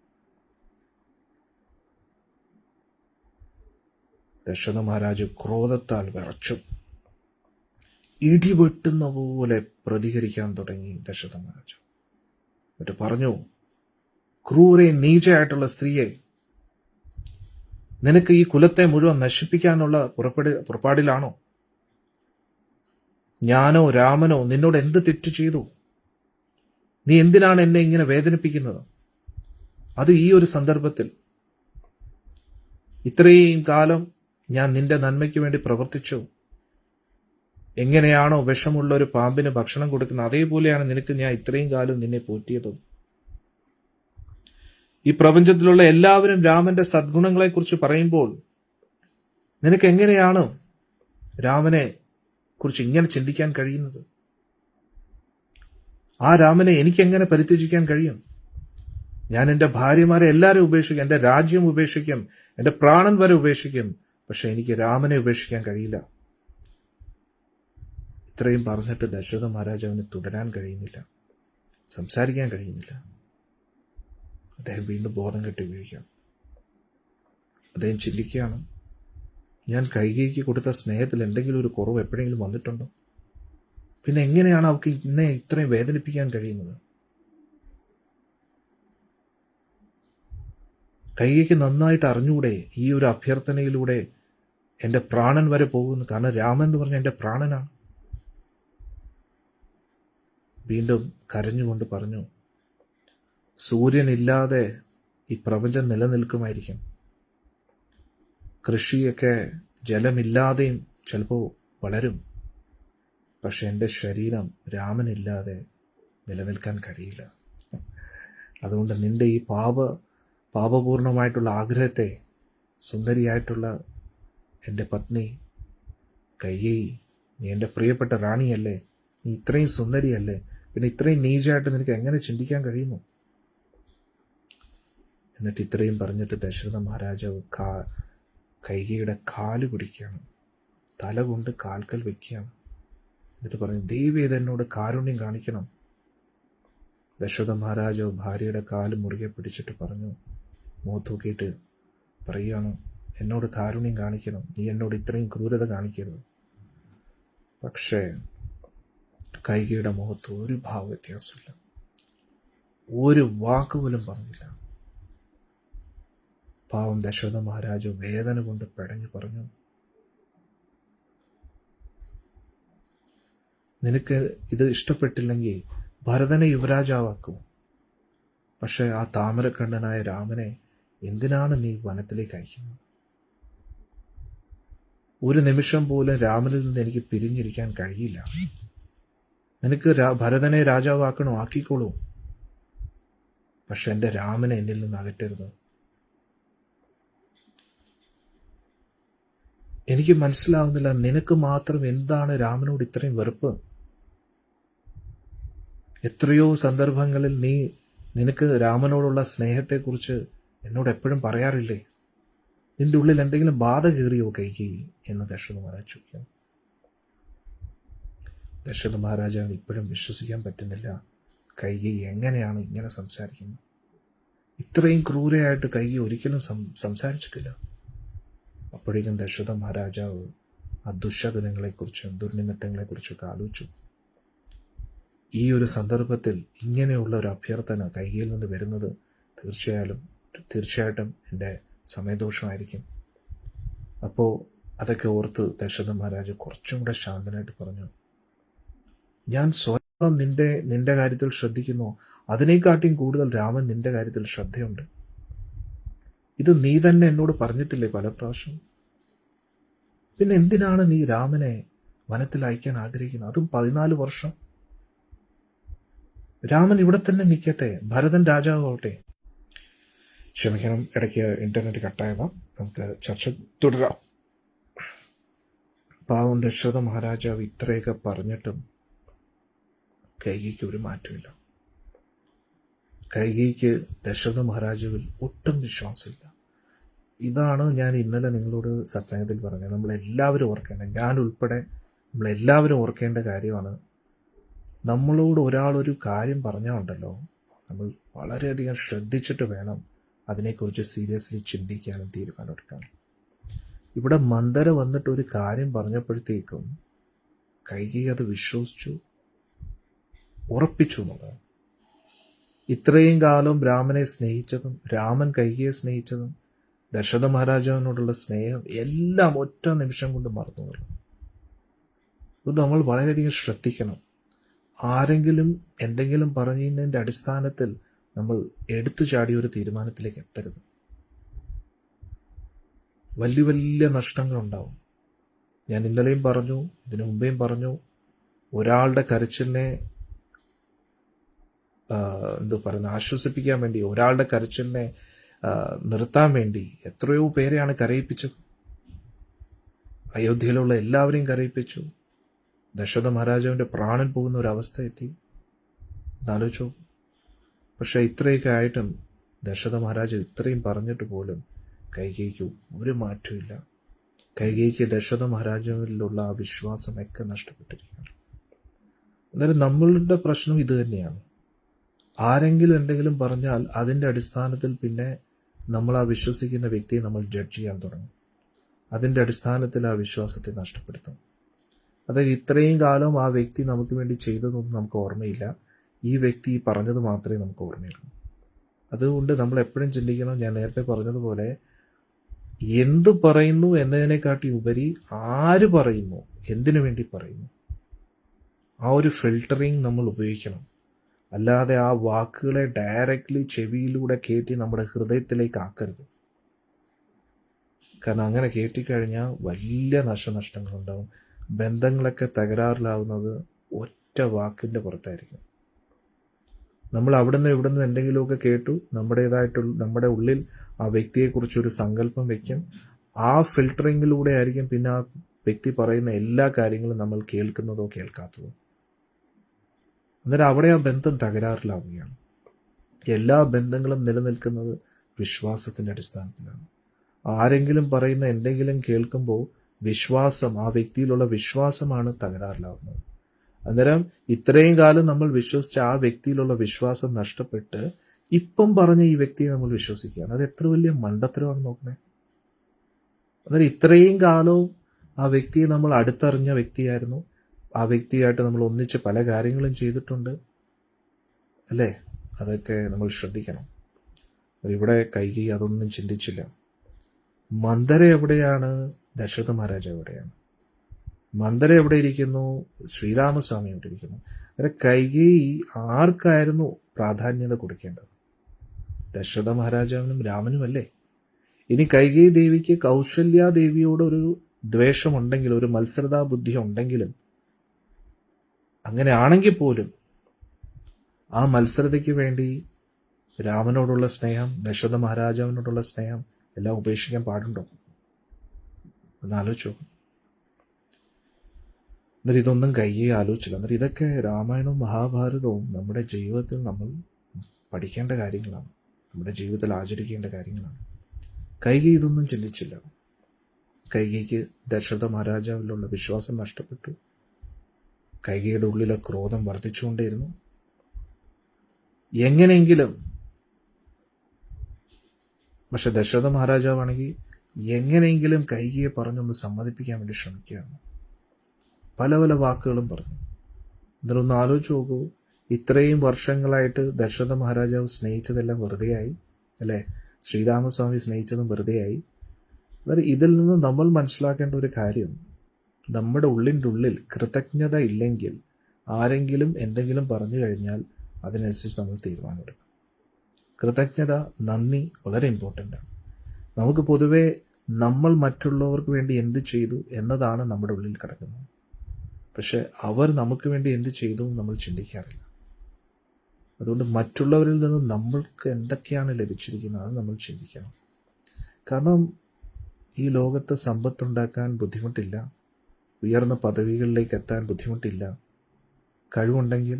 ദശരഥ മഹാരാജ് ക്രോധത്താൽ വിറച്ചു. ഇടിവെട്ടുന്ന പോലെ പ്രതികരിക്കാൻ തുടങ്ങി ദശരഥ മഹാരാജ്. എന്നിട്ട് പറഞ്ഞു, ക്രൂരെ നീചയായിട്ടുള്ള സ്ത്രീയെ, നിനക്ക് ഈ കുലത്തെ മുഴുവൻ നശിപ്പിക്കാനുള്ള പുറപ്പാടിലാണോ? ഞാനോ രാമനോ നിന്നോട് എന്ത് തെറ്റ് ചെയ്തു? നീ എന്തിനാണ് എന്നെ ഇങ്ങനെ വേദനിപ്പിക്കുന്നത്? അത് ഈ ഒരു സന്ദർഭത്തിൽ. ഇത്രയും കാലം ഞാൻ നിന്റെ നന്മയ്ക്ക് വേണ്ടി പ്രവർത്തിച്ചു. എങ്ങനെയാണോ വിഷമുള്ള ഒരു പാമ്പിന് ഭക്ഷണം കൊടുക്കുന്നത്, അതേപോലെയാണ് നിനക്ക് ഞാൻ ഇത്രയും കാലം നിന്നെ പോറ്റിയത്. ഈ പ്രപഞ്ചത്തിലുള്ള എല്ലാവരും രാമന്റെ സദ്ഗുണങ്ങളെക്കുറിച്ച് പറയുമ്പോൾ നിനക്ക് എങ്ങനെയാണ് രാമനെ കുറിച്ച് ഇങ്ങനെ ചിന്തിക്കാൻ കഴിയുന്നത്? ആ രാമനെ എനിക്കെങ്ങനെ പരിത്യജിക്കാൻ കഴിയും? ഞാൻ എൻ്റെ ഭാര്യമാരെ എല്ലാവരും ഉപേക്ഷിക്കും, എൻ്റെ രാജ്യം ഉപേക്ഷിക്കും, എൻ്റെ പ്രാണൻ വരെ ഉപേക്ഷിക്കും. പക്ഷെ എനിക്ക് രാമനെ ഉപേക്ഷിക്കാൻ കഴിയില്ല. ഇത്രയും പറഞ്ഞിട്ട് ദശരഥ മഹാരാജാവിന് തുടരാൻ കഴിയുന്നില്ല, സംസാരിക്കാൻ കഴിയുന്നില്ല. അദ്ദേഹം വീണ്ടും ബോധം കെട്ടി വീഴുകയാണ്. അദ്ദേഹം ചിന്തിക്കുകയാണ്, ഞാൻ കൈകേയിക്ക് കൊടുത്ത സ്നേഹത്തിൽ എന്തെങ്കിലും ഒരു കുറവ് എപ്പോഴെങ്കിലും വന്നിട്ടുണ്ടോ? പിന്നെ എങ്ങനെയാണ് അവർക്ക് ഇന്നെ ഇത്രയും വേദനിപ്പിക്കാൻ കഴിയുന്നത്? കൈകേയിക്ക് നന്നായിട്ട് അറിഞ്ഞൂടെ ഈ ഒരു അഭ്യർത്ഥനയിലൂടെ എൻ്റെ പ്രാണൻ വരെ പോകുന്നു? കാരണം രാമൻ എന്ന് പറഞ്ഞാൽ എൻ്റെ പ്രാണനാണ്. വീണ്ടും കരഞ്ഞുകൊണ്ട് പറഞ്ഞു, സൂര്യനില്ലാതെ ഈ പ്രപഞ്ചം നിലനിൽക്കുമായിരിക്കും, കൃഷിയൊക്കെ ജലമില്ലാതെയും ചിലപ്പോൾ വളരും, പക്ഷെ എൻ്റെ ശരീരം രാമനില്ലാതെ നിലനിൽക്കാൻ കഴിയില്ല. അതുകൊണ്ട് നിന്റെ ഈ പാപപൂർണമായിട്ടുള്ള ആഗ്രഹത്തെ, സുന്ദരിയായിട്ടുള്ള എൻ്റെ പത്നി കൈകേയി, നീ എൻ്റെ പ്രിയപ്പെട്ട റാണിയല്ലേ, നീ ഇത്രയും സുന്ദരിയല്ലേ, പിന്നെ ഇത്രയും നീചമായിട്ട് നിനക്ക് എങ്ങനെ ചിന്തിക്കാൻ കഴിയുന്നു? എന്നിട്ട് ഇത്രയും പറഞ്ഞിട്ട് ദശരഥ മഹാരാജാവ് കൈകേയിയുടെ കാല് പിടിക്കുകയാണ്, തല കൊണ്ട് കാൽക്കൽ വയ്ക്കുകയാണ്. എന്നിട്ട് പറഞ്ഞു, ദൈവം ഇതെന്നോട് കാരുണ്യം കാണിക്കണം. ദശരഥ മഹാരാജാവ് ഭാര്യയുടെ കാല് മുറുകെ പിടിച്ചിട്ട് പറഞ്ഞു, മുഖത്ത് നോക്കിയിട്ട് പറയുകയാണ്, എന്നോട് കാരുണ്യം കാണിക്കണം, നീ എന്നോട് ഇത്രയും ക്രൂരത കാണിക്കരുത്. പക്ഷേ കൈകേയിയുടെ മുഖത്ത് ഒരു ഭാവ വ്യത്യാസമില്ല, ഒരു വാക്കുപോലും പറഞ്ഞില്ല. പാവം ദശരഥ മഹാരാജാവ് വേദന കൊണ്ട് പിടഞ്ഞു പറഞ്ഞു, നിനക്ക് ഇത് ഇഷ്ടപ്പെട്ടില്ലെങ്കിൽ ഭരതനെ യുവരാജാവാക്കൂ, പക്ഷെ ആ താമരക്കണ്ണനായ രാമനെ എന്തിനാണ് നീ വനത്തിലേക്ക് അയക്കുന്നത്? ഒരു നിമിഷം പോലും രാമനിൽ നിന്ന് എനിക്ക് പിരിഞ്ഞിരിക്കാൻ കഴിയില്ല. നിനക്ക് ഭരതനെ രാജാവാക്കണോ, ആക്കിക്കോളൂ, പക്ഷെ എൻ്റെ രാമനെ എന്നിൽ നിന്ന് അകറ്റരുത്. എനിക്ക് മനസ്സിലാവുന്നില്ല, നിനക്ക് മാത്രം എന്താണ് രാമനോട് ഇത്രയും വെറുപ്പ്? എത്രയോ സന്ദർഭങ്ങളിൽ നിനക്ക് രാമനോടുള്ള സ്നേഹത്തെക്കുറിച്ച് എന്നോട് എപ്പോഴും പറയാറില്ലേ? നിന്റെ ഉള്ളിൽ എന്തെങ്കിലും ബാധ കയറിയോ കൈകേയി എന്ന് ദശരഥ മഹാരാജ് ചോദിക്കും. ദശരഥ മഹാരാജാവിന് ഇപ്പോഴും വിശ്വസിക്കാൻ പറ്റുന്നില്ല, കൈകേയി എങ്ങനെയാണ് ഇങ്ങനെ സംസാരിക്കുന്നത്? ഇത്രയും ക്രൂരയായിട്ട് കൈകേയി ഒരിക്കലും സംസാരിച്ചിട്ടില്ല. അപ്പോഴേക്കും ദശരഥ മഹാരാജാവ് ആ ദുശ്ശകുനങ്ങളെക്കുറിച്ചും ദുർനിമിത്തങ്ങളെക്കുറിച്ചൊക്കെ ആലോചിച്ചു. ഈ ഒരു സന്ദർഭത്തിൽ ഇങ്ങനെയുള്ള ഒരു അഭ്യർത്ഥന കൈകേയിയിൽ നിന്ന് വരുന്നത് തീർച്ചയായിട്ടും എൻ്റെ സമയദോഷമായിരിക്കും. അപ്പോൾ അതൊക്കെ ഓർത്ത് ദശരഥ മഹാരാജ് കുറച്ചും കൂടെ ശാന്തനായിട്ട് പറഞ്ഞു, ഞാൻ സ്വയം നിന്റെ കാര്യത്തിൽ ശ്രദ്ധിക്കുന്നു, അതിനെക്കാട്ടിയും കൂടുതൽ രാമൻ നിന്റെ കാര്യത്തിൽ ശ്രദ്ധയുണ്ട്. ഇത് നീ തന്നെ എന്നോട് പറഞ്ഞിട്ടില്ലേ പല പ്രാവശ്യം? പിന്നെ എന്തിനാണ് നീ രാമനെ വനത്തിൽ അയക്കാൻ ആഗ്രഹിക്കുന്നത്? അതും 14 വർഷം. രാമൻ ഇവിടെ തന്നെ നിൽക്കട്ടെ, ഭരതൻ രാജാവാവട്ടെ. ക്ഷമിക്കണം, ഇടയ്ക്ക് ഇന്റർനെറ്റ് കട്ടായതാ. നമുക്ക് ചർച്ച തുടരാം. പാവം ദശരഥ മഹാരാജാവ് ഇത്രയൊക്കെ പറഞ്ഞിട്ടും കൈകേയിക്ക് ഒരു മാറ്റമില്ല. കൈകേയിക്ക് ദശരഥ മഹാരാജാവിൽ ഒട്ടും വിശ്വാസമില്ല. ഇതാണ് ഞാൻ ഇന്നലെ നിങ്ങളോട് സത്സംഗത്തിൽ പറഞ്ഞത്. നമ്മളെല്ലാവരും ഓർക്കേണ്ട, ഞാൻ ഉൾപ്പെടെ നമ്മളെല്ലാവരും ഓർക്കേണ്ട കാര്യമാണ്. നമ്മളോട് ഒരാളൊരു കാര്യം പറഞ്ഞാലുണ്ടല്ലോ, നമ്മൾ വളരെയധികം ശ്രദ്ധിച്ചിട്ട് വേണം അതിനെക്കുറിച്ച് സീരിയസ്ലി ചിന്തിക്കാനും തീരുമാനമെടുക്കാനും. ഇവിടെ മന്ദര വന്നിട്ട് ഒരു കാര്യം പറഞ്ഞപ്പോഴത്തേക്കും കൈകേയി അത് വിശ്വസിച്ചു, ഉറപ്പിച്ചു എന്നുള്ളത്. ഇത്രയും കാലം രാമനെ സ്നേഹിച്ചതും രാമൻ കൈകേയിയെ സ്നേഹിച്ചതും ദശരഥ മഹാരാജാവിനോടുള്ള സ്നേഹം എല്ലാം ഒറ്റ നിമിഷം കൊണ്ട് മറന്നു. അതുകൊണ്ട് നമ്മൾ വളരെയധികം ശ്രദ്ധിക്കണം. ആരെങ്കിലും എന്തെങ്കിലും പറയുന്നതിൻ്റെ അടിസ്ഥാനത്തിൽ നമ്മൾ എടുത്തു ചാടിയ ഒരു തീരുമാനത്തിലേക്ക് എത്തരുത്. വലിയ വലിയ നഷ്ടങ്ങളുണ്ടാവും. ഞാൻ ഇന്നലെയും പറഞ്ഞു, ഇതിനു മുമ്പേയും പറഞ്ഞു, ഒരാളുടെ കരച്ചിലിനെ ആശ്വസിപ്പിക്കാൻ വേണ്ടി, ഒരാളുടെ കരച്ചിലിനെ നിർത്താൻ വേണ്ടി എത്രയോ പേരെയാണ് കരയിപ്പിച്ചത്. അയോധ്യയിലുള്ള എല്ലാവരെയും കരയിപ്പിച്ചു. ദശരഥ മഹാരാജാവിൻ്റെ പ്രാണൻ പോകുന്ന ഒരവസ്ഥ എത്തി. എന്നാലോചിച്ചു. പക്ഷെ ഇത്രയൊക്കെ ആയിട്ടും ദശരഥ മഹാരാജാവ് ഇത്രയും പറഞ്ഞിട്ട് പോലും കൈകേയിക്ക് ഒരു മാറ്റമില്ല. കൈകേയിക്ക് ദശരഥ മഹാരാജാവിലുള്ള ആ വിശ്വാസമൊക്കെ നഷ്ടപ്പെട്ടിരിക്കുകയാണ്. അന്നേരം നമ്മളുടെ പ്രശ്നം ഇത് തന്നെയാണ്. ആരെങ്കിലും എന്തെങ്കിലും പറഞ്ഞാൽ അതിൻ്റെ അടിസ്ഥാനത്തിൽ പിന്നെ നമ്മൾ ആ വിശ്വസിക്കുന്ന വ്യക്തിയെ നമ്മൾ ജഡ്ജ് ചെയ്യാൻ തുടങ്ങും. അതിൻ്റെ അടിസ്ഥാനത്തിൽ ആ വിശ്വാസത്തെ നഷ്ടപ്പെടുത്തും. അതായത് ഇത്രയും കാലം ആ വ്യക്തി നമുക്ക് വേണ്ടി ചെയ്തതൊന്നും നമുക്ക് ഓർമ്മയില്ല, ഈ വ്യക്തി പറഞ്ഞത് മാത്രമേ നമുക്ക് ഓർമ്മയുള്ളൂ. അതുകൊണ്ട് നമ്മൾ എപ്പോഴും ചിന്തിക്കണം, ഞാൻ നേരത്തെ പറഞ്ഞതുപോലെ, എന്തു പറയുന്നു എന്നതിനെക്കാട്ടി ഉപരി ആര് പറയുന്നു, എന്തിനു വേണ്ടി പറയുന്നു, ആ ഒരു ഫിൽട്ടറിങ് നമ്മൾ ഉപയോഗിക്കണം. അല്ലാതെ ആ വാക്കുകളെ ഡയറക്റ്റ്ലി ചെവിയിലൂടെ കയറ്റി നമ്മുടെ ഹൃദയത്തിലേക്ക് ആക്കരുത്. കാരണം അങ്ങനെ കയറ്റിക്കഴിഞ്ഞാൽ വലിയ നാശനഷ്ടങ്ങളുണ്ടാവും. ബന്ധങ്ങളൊക്കെ തകരാറിലാവുന്നത് ഒറ്റ വാക്കിൻ്റെ പുറത്തായിരിക്കും. നമ്മൾ അവിടുന്ന് ഇവിടുന്ന് എന്തെങ്കിലുമൊക്കെ കേട്ടു, നമ്മുടെ ഉള്ളിൽ ആ വ്യക്തിയെക്കുറിച്ചൊരു സങ്കല്പം വയ്ക്കും. ആ ഫിൽട്ടറിങ്ങിലൂടെ ആയിരിക്കും പിന്നെ ആ വ്യക്തി പറയുന്ന എല്ലാ കാര്യങ്ങളും നമ്മൾ കേൾക്കുന്നതോ കേൾക്കാത്തതോ. അന്നേരം അവിടെ ആ ബന്ധം തകരാറിലാവുകയാണ്. എല്ലാ ബന്ധങ്ങളും നിലനിൽക്കുന്നത് വിശ്വാസത്തിൻ്റെ അടിസ്ഥാനത്തിലാണ്. ആരെങ്കിലും പറയുന്ന എന്തെങ്കിലും കേൾക്കുമ്പോൾ വിശ്വാസം, ആ വ്യക്തിയിലുള്ള വിശ്വാസമാണ് തകരാറിലാവുന്നത്. അന്നേരം ഇത്രയും കാലം നമ്മൾ വിശ്വസിച്ച ആ വ്യക്തിയിലുള്ള വിശ്വാസം നഷ്ടപ്പെട്ട് ഇപ്പം പറഞ്ഞ ഈ വ്യക്തിയെ നമ്മൾ വിശ്വസിക്കുകയാണ്. അത് എത്ര വലിയ മണ്ടത്തരമാണ് നോക്കണേ. അന്നേരം ഇത്രയും കാലവും ആ വ്യക്തിയെ നമ്മൾ അടുത്തറിഞ്ഞ വ്യക്തിയായിരുന്നു, ആ വ്യക്തിയായിട്ട് നമ്മൾ ഒന്നിച്ച് പല കാര്യങ്ങളും ചെയ്തിട്ടുണ്ട് അല്ലേ? അതൊക്കെ നമ്മൾ ശ്രദ്ധിക്കണം. ഇവിടെ കൈകേയി അതൊന്നും ചിന്തിച്ചില്ല. മന്ദര എവിടെയാണ്? ദശരഥ മഹാരാജ എവിടെയാണ്? മന്ദര എവിടെ ഇരിക്കുന്നു? ശ്രീരാമസ്വാമി എവിടെ ഇരിക്കുന്നു? അങ്ങനെ കൈകേയി ആർക്കായിരുന്നു പ്രാധാന്യത കൊടുക്കേണ്ടത്? ദശരഥ മഹാരാജാവിനും രാമനുമല്ലേ? ഇനി കൈകേയി ദേവിക്ക് കൗസല്യാദേവിയോട് ഒരു ദ്വേഷമുണ്ടെങ്കിലും, ഒരു മത്സരതാ ബുദ്ധി ഉണ്ടെങ്കിലും, അങ്ങനെ ആണെങ്കിൽ പോലും ആ മത്സരതയ്ക്ക് വേണ്ടി രാമനോടുള്ള സ്നേഹം, ദശരഥ മഹാരാജാവിനോടുള്ള സ്നേഹം എല്ലാം ഉപേക്ഷിക്കാൻ പാടുണ്ടോ? എന്നാലോചിച്ചോ. എന്നിട്ട് ഇതൊന്നും കൈകേയി ആലോചിച്ചില്ല. എന്നിട്ട് ഇതൊക്കെ രാമായണവും മഹാഭാരതവും നമ്മുടെ ജീവിതത്തിൽ നമ്മൾ പഠിക്കേണ്ട കാര്യങ്ങളാണ്, നമ്മുടെ ജീവിതത്തിൽ ആചരിക്കേണ്ട കാര്യങ്ങളാണ്. കൈകേയി ഇതൊന്നും ചിന്തിച്ചില്ല. കൈകേയിക്ക് ദശരഥ മഹാരാജാവിലുള്ള വിശ്വാസം നഷ്ടപ്പെട്ടു. കൈകേയിയുടെ ഉള്ളിലെ ക്രോധം വർദ്ധിച്ചുകൊണ്ടേയിരുന്നു. എങ്ങനെയെങ്കിലും, പക്ഷെ ദശരഥ മഹാരാജാവാണെങ്കിൽ എങ്ങനെയെങ്കിലും കൈകേയിയെ പറഞ്ഞൊന്ന് സമ്മതിപ്പിക്കാൻ വേണ്ടി ശ്രമിക്കുകയാണ്. പല പല വാക്കുകളും പറഞ്ഞു. ഇതിലൊന്ന് ആലോചിച്ച് നോക്കൂ, ഇത്രയും വർഷങ്ങളായിട്ട് ദശരഥ മഹാരാജാവ് സ്നേഹിച്ചതെല്ലാം വെറുതെയായി അല്ലേ? ശ്രീരാമസ്വാമി സ്നേഹിച്ചതും വെറുതെയായി. അതായത് ഇതിൽ നിന്ന് നമ്മൾ മനസ്സിലാക്കേണ്ട ഒരു കാര്യം, നമ്മുടെ ഉള്ളിൻ്റെ ഉള്ളിൽ കൃതജ്ഞത ഇല്ലെങ്കിൽ ആരെങ്കിലും എന്തെങ്കിലും പറഞ്ഞു കഴിഞ്ഞാൽ അതിനനുസരിച്ച് നമ്മൾ തീരുമാനമെടുക്കും. കൃതജ്ഞത, നന്ദി വളരെ ഇമ്പോർട്ടൻ്റ് ആണ്. നമുക്ക് പൊതുവേ നമ്മൾ മറ്റുള്ളവർക്ക് വേണ്ടി എന്ത് ചെയ്തു എന്നതാണ് നമ്മുടെ ഉള്ളിൽ കിടക്കുന്നത്. പക്ഷെ അവർ നമുക്ക് വേണ്ടി എന്ത് ചെയ്തു നമ്മൾ ചിന്തിക്കാറില്ല. അതുകൊണ്ട് മറ്റുള്ളവരിൽ നിന്ന് നമ്മൾക്ക് എന്തൊക്കെയാണ് ലഭിച്ചിരിക്കുന്നത് അത് നമ്മൾ ചിന്തിക്കണം. കാരണം ഈ ലോകത്ത് സമ്പത്തുണ്ടാക്കാൻ ബുദ്ധിമുട്ടില്ല, ഉയർന്ന പദവികളിലേക്ക് എത്താൻ ബുദ്ധിമുട്ടില്ല. കഴിവുണ്ടെങ്കിൽ,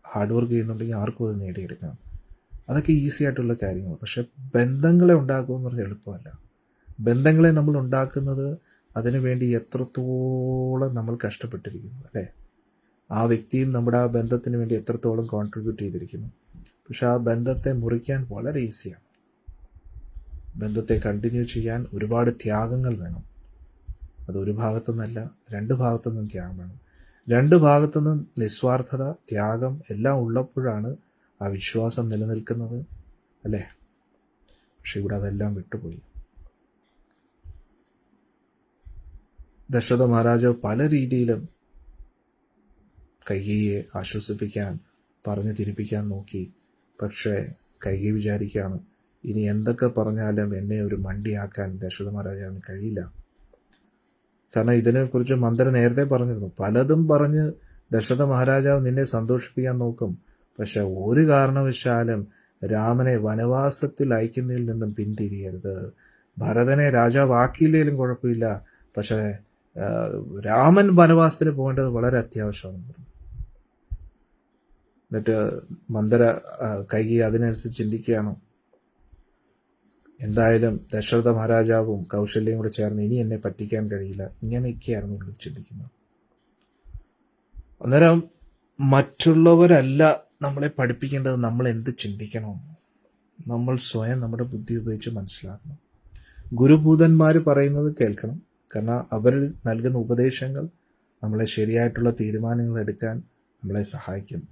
ഹാർഡ് വർക്ക് ചെയ്യുന്നുണ്ടെങ്കിൽ ആർക്കും അത് നേടിയെടുക്കാം. അതൊക്കെ ഈസി ആയിട്ടുള്ള കാര്യങ്ങൾ. പക്ഷെ ബന്ധങ്ങളെ ഉണ്ടാക്കുമെന്ന് പറഞ്ഞാൽ എളുപ്പമല്ല. ബന്ധങ്ങളെ നമ്മൾ ഉണ്ടാക്കുന്നത് അതിനുവേണ്ടി എത്രത്തോളം നമ്മൾ കഷ്ടപ്പെട്ടിരിക്കുന്നു അല്ലേ? ആ വ്യക്തിയും നമ്മുടെ ആ ബന്ധത്തിന് വേണ്ടി എത്രത്തോളം കോൺട്രിബ്യൂട്ട് ചെയ്തിരിക്കുന്നു. പക്ഷെ ആ ബന്ധത്തെ മുറിക്കാൻ വളരെ ഈസിയാണ്. ബന്ധത്തെ കണ്ടിന്യൂ ചെയ്യാൻ ഒരുപാട് ത്യാഗങ്ങൾ വേണം. അത് ഒരു ഭാഗത്തുനിന്നല്ല, രണ്ട് ഭാഗത്തുനിന്നും ത്യാഗം വേണം. രണ്ട് ഭാഗത്തുനിന്നും നിസ്വാർത്ഥത, ത്യാഗം എല്ലാം ഉള്ളപ്പോഴാണ് ആ വിശ്വാസം നിലനിൽക്കുന്നത് അല്ലേ? പക്ഷെ ഇവിടെ അതെല്ലാം വിട്ടുപോയി. ദശരഥ മഹാരാജാവ് പല രീതിയിലും കൈകേയിയെ ആശ്വസിപ്പിക്കാൻ, പറഞ്ഞു തിരിപ്പിക്കാൻ നോക്കി. പക്ഷേ കൈകേയി വിചാരിക്കുകയാണ്, ഇനി എന്തൊക്കെ പറഞ്ഞാലും എന്നെ ഒരു മണ്ടിയാക്കാൻ ദശരഥ മഹാരാജാവിന് കഴിയില്ല. കാരണം ഇതിനെക്കുറിച്ച് മന്ദര നേരത്തെ പറഞ്ഞിരുന്നു. പലതും പറഞ്ഞ് ദശരഥ മഹാരാജാവ് നിന്നെ സന്തോഷിപ്പിക്കാൻ നോക്കും, പക്ഷെ ഒരു കാരണവശാലും രാമനെ വനവാസത്തിൽ അയക്കുന്നതിൽ നിന്നും പിന്തിരിയരുത്. ഭരതനെ രാജാവാക്കിയില്ലെങ്കിലും കുഴപ്പമില്ല, പക്ഷേ രാമൻ വനവാസത്തിന് പോകേണ്ടത് വളരെ അത്യാവശ്യമാണെന്ന് പറഞ്ഞു. എന്നിട്ട് മന്ദര കൈകേയി അതിനനുസരിച്ച് ചിന്തിക്കുകയാണ്. എന്തായാലും ദശരഥ മഹാരാജാവും കൗശല്യയും കൂടെ ചേർന്ന് ഇനി എന്നെ പറ്റിക്കാൻ കഴിയില്ല, ഇങ്ങനെയൊക്കെയായിരുന്നു ഉള്ളിൽ ചിന്തിക്കുന്നത്. അന്നേരം മറ്റുള്ളവരല്ല നമ്മളെ പഠിപ്പിക്കേണ്ടത് നമ്മൾ എന്ത് ചിന്തിക്കണം. നമ്മൾ സ്വയം നമ്മുടെ ബുദ്ധി ഉപയോഗിച്ച് മനസ്സിലാക്കണം. ഗുരുഭൂതന്മാർ പറയുന്നത് കേൾക്കണം. കാരണം അവർ നൽകുന്ന ഉപദേശങ്ങൾ നമ്മളെ ശരിയായിട്ടുള്ള തീരുമാനങ്ങൾ എടുക്കാൻ നമ്മളെ സഹായിക്കും.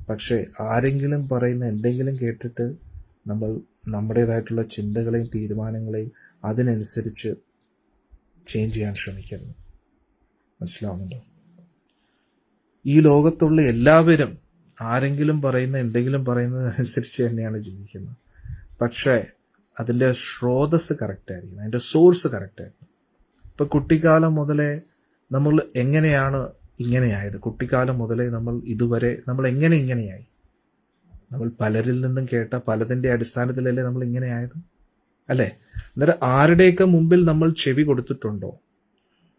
പക്ഷേ ആരെങ്കിലും പറയുന്ന എന്തെങ്കിലും കേട്ടിട്ട് നമ്മൾ നമ്മുടേതായിട്ടുള്ള ചിന്തകളെയും തീരുമാനങ്ങളെയും അതിനനുസരിച്ച് ചേഞ്ച് ചെയ്യാൻ ശ്രമിക്കരുത്. മനസ്സിലാവുന്നുണ്ടോ? ഈ ലോകത്തുള്ള എല്ലാവരും ആരെങ്കിലും പറയുന്ന എന്തെങ്കിലും പറയുന്നതനുസരിച്ച് തന്നെയാണ് ജീവിക്കുന്നത്. പക്ഷേ അതിൻ്റെ സ്രോതസ് കറക്റ്റ് ആയിരിക്കണം, അതിൻ്റെ സോഴ്സ് കറക്റ്റ് ആയിരിക്കണം. ഇപ്പം കുട്ടിക്കാലം മുതലേ നമ്മൾ എങ്ങനെയാണ് ഇങ്ങനെയായത്? കുട്ടിക്കാലം മുതലേ നമ്മൾ ഇതുവരെ നമ്മൾ എങ്ങനെ ഇങ്ങനെയായി? നമ്മൾ പലരിൽ നിന്നും കേട്ട പലതിൻ്റെ അടിസ്ഥാനത്തിലല്ലേ നമ്മൾ ഇങ്ങനെയായത്, അല്ലേ? എന്നിട്ട് ആരുടെയൊക്കെ മുമ്പിൽ നമ്മൾ ചെവി കൊടുത്തിട്ടുണ്ടോ?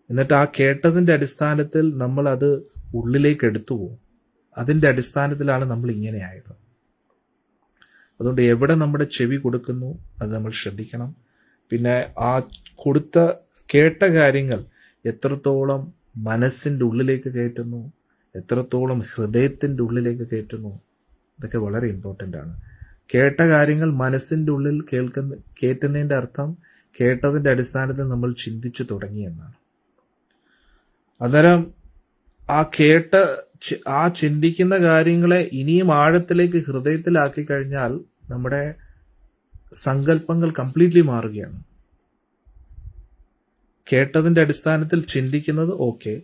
എന്നിട്ട് ആ കേട്ടതിൻ്റെ അടിസ്ഥാനത്തിൽ നമ്മൾ അത് ഉള്ളിലേക്ക് എടുത്തു പോകും. അതിൻ്റെ അടിസ്ഥാനത്തിലാണ് നമ്മൾ ഇങ്ങനെയായത്. അതുകൊണ്ട് എവിടെ നമ്മുടെ ചെവി കൊടുക്കുന്നു അത് നമ്മൾ ശ്രദ്ധിക്കണം. പിന്നെ ആ കേട്ട കാര്യങ്ങൾ എത്രത്തോളം മനസ്സിൻ്റെ ഉള്ളിലേക്ക് കയറ്റുന്നു, എത്രത്തോളം ഹൃദയത്തിൻ്റെ ഉള്ളിലേക്ക് കയറ്റുന്നു, ഇതൊക്കെ വളരെ ഇമ്പോർട്ടൻ്റ് ആണ്. കേട്ട കാര്യങ്ങൾ മനസ്സിൻ്റെ ഉള്ളിൽ കയറ്റുന്നതിൻ്റെ അർത്ഥം കേട്ടതിൻ്റെ അടിസ്ഥാനത്തിൽ നമ്മൾ ചിന്തിച്ചു തുടങ്ങി എന്നാണ്. അന്നേരം ആ ചിന്തിക്കുന്ന കാര്യങ്ങളെ ഇനിയും ആഴത്തിലേക്ക് ഹൃദയത്തിലാക്കി കഴിഞ്ഞാൽ നമ്മുടെ സങ്കല്പങ്ങൾ കംപ്ലീറ്റ്ലി മാറുകയാണ്. കേട്ടതിൻ്റെ അടിസ്ഥാനത്തിൽ ചിന്തിക്കുന്നത് ഓക്കെ,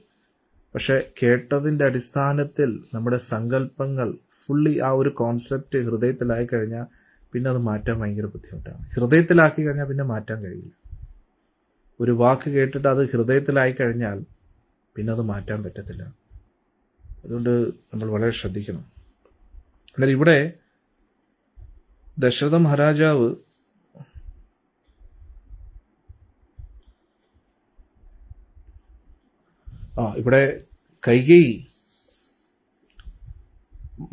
പക്ഷെ കേട്ടതിൻ്റെ അടിസ്ഥാനത്തിൽ നമ്മുടെ സങ്കല്പങ്ങൾ ഫുള്ളി ആ ഒരു കോൺസെപ്റ്റ് ഹൃദയത്തിലായി കഴിഞ്ഞാൽ പിന്നെ അത് മാറ്റാൻ ഭയങ്കര ബുദ്ധിമുട്ടാണ്. ഹൃദയത്തിലാക്കി കഴിഞ്ഞാൽ പിന്നെ മാറ്റാൻ കഴിയില്ല. ഒരു വാക്ക് കേട്ടിട്ട് അത് ഹൃദയത്തിലായി കഴിഞ്ഞാൽ പിന്നെ അത് മാറ്റാൻ പറ്റത്തില്ല. അതുകൊണ്ട് നമ്മൾ വളരെ ശ്രദ്ധിക്കണം. എന്നാൽ ഇവിടെ ദശരഥ മഹാരാജാവ് ഇവിടെ കൈകേയി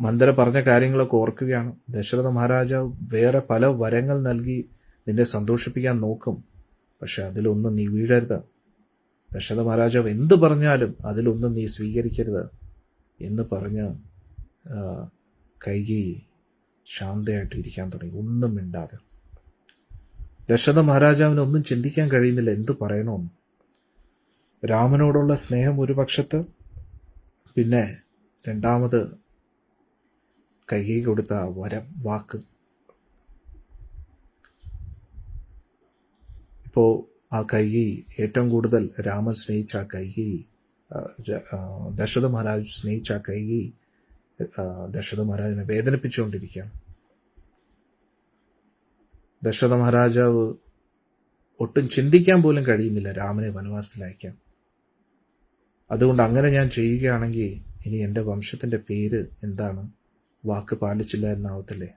മന്ദര പറഞ്ഞ കാര്യങ്ങളൊക്കെ ഓർക്കുകയാണ്. ദശരഥ മഹാരാജാവ് വേറെ പല വരങ്ങൾ നൽകി നിന്നെ സന്തോഷിപ്പിക്കാൻ നോക്കും, പക്ഷെ അതിലൊന്നും നീ വീഴരുത്. ദശരഥ മഹാരാജാവ് എന്ത് പറഞ്ഞാലും അതിലൊന്നും നീ സ്വീകരിക്കരുത് എന്ന് പറഞ്ഞ് കൈകേയി ശാന്തയായിട്ട് ഇരിക്കാൻ തുടങ്ങി, ഒന്നും മിണ്ടാതെ. ദശരഥ മഹാരാജാവിന് ഒന്നും ചിന്തിക്കാൻ കഴിയുന്നില്ല എന്ത് പറയണമെന്ന്. രാമനോടുള്ള സ്നേഹം ഒരു പക്ഷത്ത്, പിന്നെ രണ്ടാമത് കൈകേയി കൊടുത്ത വരം, വാക്ക്. ഇപ്പോൾ ആ കൈകേയി ഏറ്റവും കൂടുതൽ രാമൻ സ്നേഹിച്ച ആ കൈകേയി, ദശരഥ മഹാരാജ് സ്നേഹിച്ച ആ കൈകേയി ദശരഥ മഹാരാജിനെ വേദനിപ്പിച്ചുകൊണ്ടിരിക്കുകയാണ്. ദശരഥ മഹാരാജാവ് ഒട്ടും ചിന്തിക്കാൻ പോലും കഴിയുന്നില്ല രാമനെ വനവാസത്തിൽ അയക്കാൻ. അതുകൊണ്ട് അങ്ങനെ ഞാൻ ചെയ്യുകയാണെങ്കിൽ ഇനി എൻ്റെ വംശത്തിൻ്റെ പേര് എന്താണ്? വാക്ക് പാലിച്ചില്ല എന്നാവത്തില്ലേ?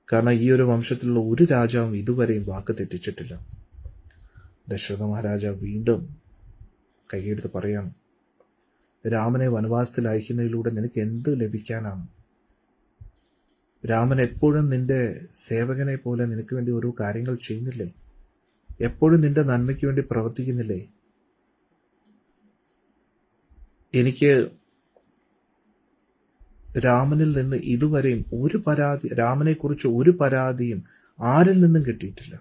കാരണം ഈ ഒരു വംശത്തിലുള്ള ഒരു രാജാവും ഇതുവരെയും വാക്ക് തെറ്റിച്ചിട്ടില്ല. ദശരഥ മഹാരാജാവ് വീണ്ടും കൈയെടുത്ത് പറയാണ്, രാമനെ വനവാസത്തിൽ അയക്കുന്നതിലൂടെ നിനക്ക് എന്ത് ലഭിക്കാനാണ്? രാമൻ എപ്പോഴും നിന്റെ സേവകനെ പോലെ നിനക്ക് വേണ്ടി ഓരോ കാര്യങ്ങൾ ചെയ്യുന്നില്ലേ? എപ്പോഴും നിന്റെ നന്മയ്ക്ക് വേണ്ടി പ്രവർത്തിക്കുന്നില്ലേ? എനിക്ക് രാമനിൽ നിന്ന് ഇതുവരെയും രാമനെക്കുറിച്ച് ഒരു പരാതിയും ആരിൽ നിന്നും കിട്ടിയിട്ടില്ല.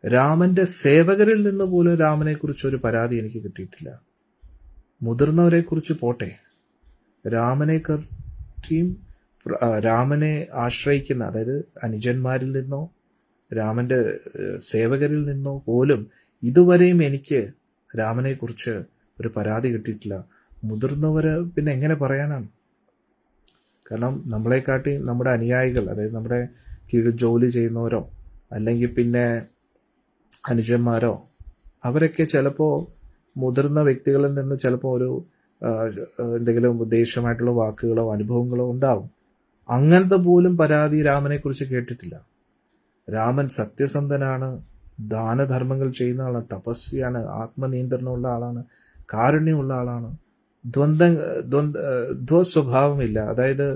രാമന്റെ സേവകരിൽ നിന്ന് പോലും രാമനെക്കുറിച്ച് ഒരു പരാതി എനിക്ക് കിട്ടിയിട്ടില്ല. മുതിർന്നവരെ കുറിച്ച് പോട്ടെ, രാമനെ ആശ്രയിക്കുന്ന, അതായത് അനുജന്മാരിൽ നിന്നോ രാമന്റെ സേവകരിൽ നിന്നോ പോലും ഇതുവരെയും എനിക്ക് രാമനെക്കുറിച്ച് ഒരു പരാതി കിട്ടിയിട്ടില്ല. മുതിർന്നവര് പിന്നെ എങ്ങനെ പറയാനാണ്? കാരണം നമ്മളെക്കാട്ടി നമ്മുടെ അനുയായികൾ, അതായത് നമ്മുടെ കീഴിൽ ജോലി ചെയ്യുന്നവരോ അല്ലെങ്കിൽ പിന്നെ അനുജന്മാരോ, അവരൊക്കെ ചിലപ്പോൾ മുതിർന്ന വ്യക്തികളിൽ നിന്ന് ചിലപ്പോൾ ഒരു എന്തെങ്കിലും ഉദ്ദേശമായിട്ടുള്ള വാക്കുകളോ അനുഭവങ്ങളോ ഉണ്ടാവും. അങ്ങനത്തെ പോലും പരാതി രാമനെക്കുറിച്ച് കേട്ടിട്ടില്ല. രാമൻ സത്യസന്ധനാണ്, ദാനധർമ്മങ്ങൾ ചെയ്യുന്ന ആളാണ്, തപസ്യാണ്, ആത്മനിയന്ത്രണമുള്ള ആളാണ്, കാരുണ്യമുള്ള ആളാണ്, സ്വഭാവമില്ല. അതായത്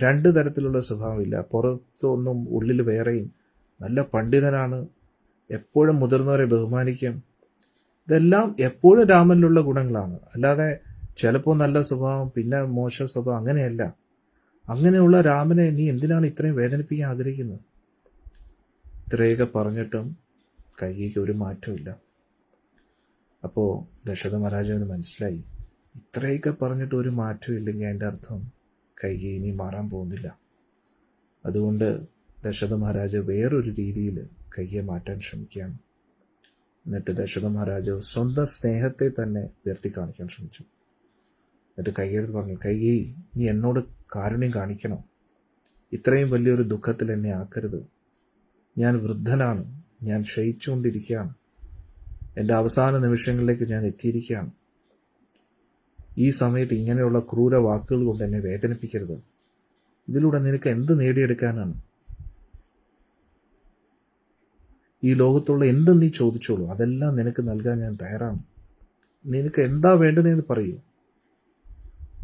രണ്ട് തരത്തിലുള്ള സ്വഭാവമില്ല, പുറത്തൊന്നും ഉള്ളിൽ വേറെയും. നല്ല പണ്ഡിതനാണ്, എപ്പോഴും മുതിർന്നവരെ ബഹുമാനിക്കും. ഇതെല്ലാം എപ്പോഴും രാമനിലുള്ള ഗുണങ്ങളാണ്. അല്ലാതെ ചിലപ്പോൾ നല്ല സ്വഭാവം, പിന്നെ മോശ സ്വഭാവം, അങ്ങനെയല്ല. അങ്ങനെയുള്ള രാമനെ നീ എന്തിനാണ് ഇത്രയും വേദനിപ്പിക്കാൻ ആഗ്രഹിക്കുന്നത്? ഇത്രയൊക്കെ പറഞ്ഞിട്ടും കൈകേയിക്ക് ഒരു മാറ്റമില്ല. അപ്പോൾ ദശരഥ മഹാരാജാവിന് മനസ്സിലായി, ഇത്രയൊക്കെ പറഞ്ഞിട്ട് ഒരു മാറ്റം ഇല്ലെങ്കിൽ അതിൻ്റെ അർത്ഥം കൈകേയി ഇനി മാറാൻ പോകുന്നില്ല. അതുകൊണ്ട് ദശരഥ മഹാരാജ് വേറൊരു രീതിയിൽ കൈകേയിയെ മാറ്റാൻ ശ്രമിക്കുകയാണ്. എന്നിട്ട് ദശരഥ മഹാരാജാവ് സ്വന്തം സ്നേഹത്തെ തന്നെ ഉയർത്തി കാണിക്കാൻ ശ്രമിച്ചു. എന്നിട്ട് കൈകേയിയോട് പറഞ്ഞു, കൈകേയി, നീ എന്നോട് കാരുണ്യം കാണിക്കണം. ഇത്രയും വലിയൊരു ദുഃഖത്തിൽ എന്നെ ആക്കരുത്. ഞാൻ വൃദ്ധനാണ്, ഞാൻ ക്ഷയിച്ചുകൊണ്ടിരിക്കുകയാണ്. എൻ്റെ അവസാന നിമിഷങ്ങളിലേക്ക് ഞാൻ എത്തിയിരിക്കുകയാണ്. ഈ സമയത്ത് ഇങ്ങനെയുള്ള ക്രൂര വാക്കുകൾ കൊണ്ട് എന്നെ വേദനിപ്പിക്കരുത്. ഇതിലൂടെ നിനക്ക് എന്ത് നേടിയെടുക്കാനാണ്? ഈ ലോകത്തുള്ള എന്തും നീ ചോദിച്ചോളൂ, അതെല്ലാം നിനക്ക് നൽകാൻ ഞാൻ തയ്യാറാണ്. നിനക്ക് എന്താ വേണ്ടതെന്ന് പറയൂ.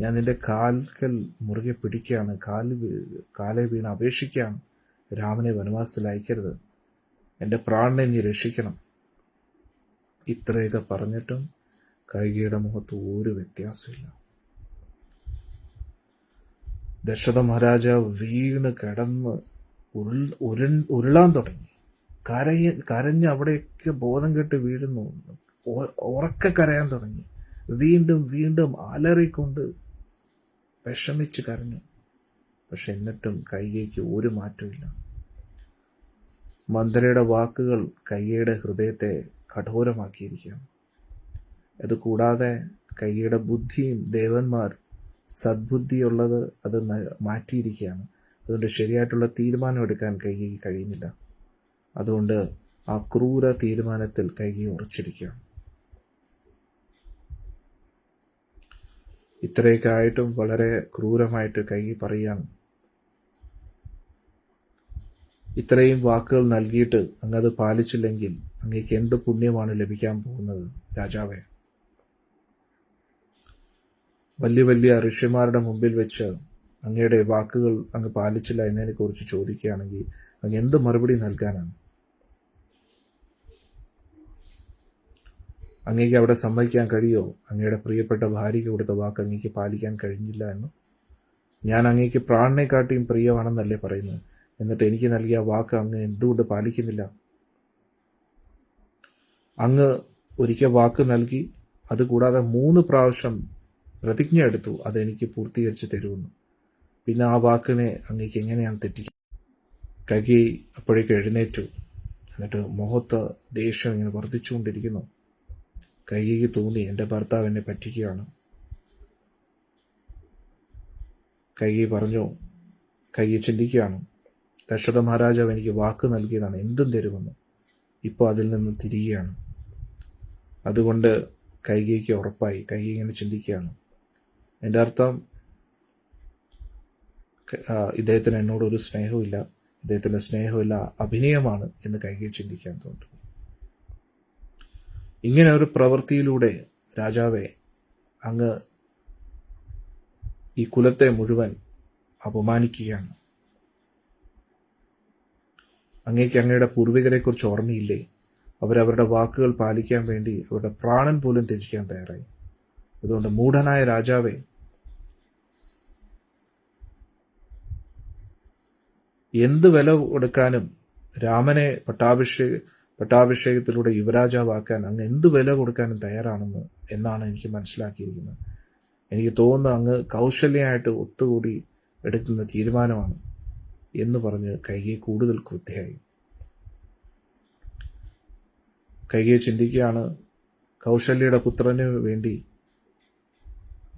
ഞാൻ നിന്റെ കാൽക്കൽ മുറുകെ പിടിക്കുകയാണ്, കാലെ വീണ് അപേക്ഷിക്കുകയാണ്. രാമനെ വനവാസത്തിൽ അയക്കരുത്, എൻ്റെ പ്രാണനെ നീ രക്ഷിക്കണം. ഇത്രയൊക്കെ പറഞ്ഞിട്ടും കൈകേയിയുടെ മുഖത്ത് ഒരു വ്യത്യാസമില്ല. ദശരഥ മഹാരാജാവ് വീണ് കിടന്ന് ഉരുളാൻ തുടങ്ങി. കരഞ്ഞ് അവിടെയൊക്കെ ബോധം കെട്ട് വീഴുന്നു. ഉറക്കെ കരയാൻ തുടങ്ങി. വീണ്ടും വീണ്ടും അലറിക്കൊണ്ട് വിഷമിച്ച് കരഞ്ഞു. പക്ഷെ എന്നിട്ടും കൈകേയിക്ക് ഒരു മാറ്റമില്ല. മന്ദരയുടെ വാക്കുകൾ കൈകേയിയുടെ ഹൃദയത്തെ കഠോരമാക്കിയിരിക്കുകയാണ്. അതുകൂടാതെ കൈകേയിയുടെ ബുദ്ധിയും ദേവന്മാർ സദ്ബുദ്ധിയുള്ളത് അത് മാറ്റിയിരിക്കുകയാണ്. അതുകൊണ്ട് ശരിയായിട്ടുള്ള തീരുമാനം എടുക്കാൻ കൈകേയിക്ക് കഴിയുന്നില്ല. അതുകൊണ്ട് ആ ക്രൂര തീരുമാനത്തിൽ കൈകേയി ഉറച്ചിരിക്കുകയാണ്. ഇത്രയൊക്കെ ആയിട്ടും വളരെ ക്രൂരമായിട്ട് കൈകേയി പറയുകയാണ്, ഇത്രയും വാക്കുകൾ നൽകിയിട്ട് അങ്ങത് പാലിച്ചില്ലെങ്കിൽ അങ്ങേക്ക് എന്ത് പുണ്യമാണ് ലഭിക്കാൻ പോകുന്നത് രാജാവേ? വലിയ വലിയ ഋഷിമാരുടെ മുമ്പിൽ വെച്ച് അങ്ങയുടെ വാക്കുകൾ അങ്ങ് പാലിച്ചില്ല എന്നതിനെക്കുറിച്ച് ചോദിക്കുകയാണെങ്കിൽ അങ്ങ് എന്ത് മറുപടി നൽകാനാണ്? അങ്ങേക്ക് അവിടെ സമ്മതിക്കാൻ കഴിയുമോ അങ്ങയുടെ പ്രിയപ്പെട്ട ഭാര്യയ്ക്ക് കൊടുത്ത വാക്ക് അങ്ങേക്ക് പാലിക്കാൻ കഴിഞ്ഞില്ല എന്ന്? ഞാൻ അങ്ങേക്ക് പ്രാണനെക്കാട്ടിയും പ്രിയമാണെന്നല്ലേ പറയുന്നത്. എന്നിട്ട് എനിക്ക് നൽകിയ വാക്ക് അങ്ങ് എന്തുകൊണ്ട് പാലിക്കുന്നില്ല? അങ്ങ് ഒരിക്കൽ വാക്ക് നൽകി, അതുകൂടാതെ 3 പ്രാവശ്യം പ്രതിജ്ഞ എടുത്തു അതെനിക്ക് പൂർത്തീകരിച്ച് തരുമെന്ന്. പിന്നെ ആ വാക്കിനെ അങ്ങേക്ക് എങ്ങനെയാണ് തെറ്റിക്കുക? കൈകേയി അപ്പോഴേക്ക് എഴുന്നേറ്റു. എന്നിട്ട് മുഖത്ത് ദേഷ്യം ഇങ്ങനെ വർദ്ധിച്ചുകൊണ്ടിരിക്കുന്നു. കൈകേയിക്ക് തോന്നി, എൻ്റെ ഭർത്താവ് എന്നെ പറ്റിക്കുകയാണ്. കൈകേയി പറഞ്ഞു, കൈകേയി ചിന്തിക്കുകയാണ്, ദശരഥ മഹാരാജാവ് എനിക്ക് വാക്ക് നൽകിയതാണ്, എന്തും തരുമെന്ന്. ഇപ്പോൾ അതിൽ നിന്ന് തിരിയുകയാണ്. അതുകൊണ്ട് കൈകേയിക്ക് ഉറപ്പായി. കൈകേയി ഇങ്ങനെ ചിന്തിക്കുകയാണ്, എൻ്റെ അർത്ഥം ഇദ്ദേഹത്തിന് എന്നോടൊരു സ്നേഹമില്ല, ഇദ്ദേഹത്തിൻ്റെ സ്നേഹമില്ല അഭിനയമാണ് എന്ന് കൈകേയി ചിന്തിക്കാൻ തോന്നുന്നു. ഇങ്ങനെ ഒരു പ്രവൃത്തിയിലൂടെ രാജാവെ അങ്ങ് ഈ കുലത്തെ മുഴുവൻ അപമാനിക്കുകയാണ്. അങ്ങേക്ക് അങ്ങയുടെ പൂർവികരെക്കുറിച്ച് ഓർമ്മയില്ലേ? അവരവരുടെ വാക്കുകൾ പാലിക്കാൻ വേണ്ടി അവരുടെ പ്രാണൻ പോലും ത്യജിക്കാൻ തയ്യാറായി. അതുകൊണ്ട് മൂഢനായ രാജാവെ, എന്ത് വില കൊടുക്കാനും രാമനെ പട്ടാഭിഷേകത്തിലൂടെ യുവരാജാവാക്കാൻ അങ്ങ് എന്ത് വില കൊടുക്കാനും എന്നാണ് എനിക്ക് മനസ്സിലാക്കിയിരിക്കുന്നത്. എനിക്ക് തോന്നുന്നു അങ്ങ് കൗശല്യമായിട്ട് ഒത്തുകൂടി എടുക്കുന്ന തീരുമാനമാണ് എന്ന് പറഞ്ഞ് കൈകേയി കൂടുതൽ ക്രുദ്ധയായി. കൈകേയി ചിന്തിക്കുകയാണ്, കൗശല്യയുടെ പുത്രന് വേണ്ടി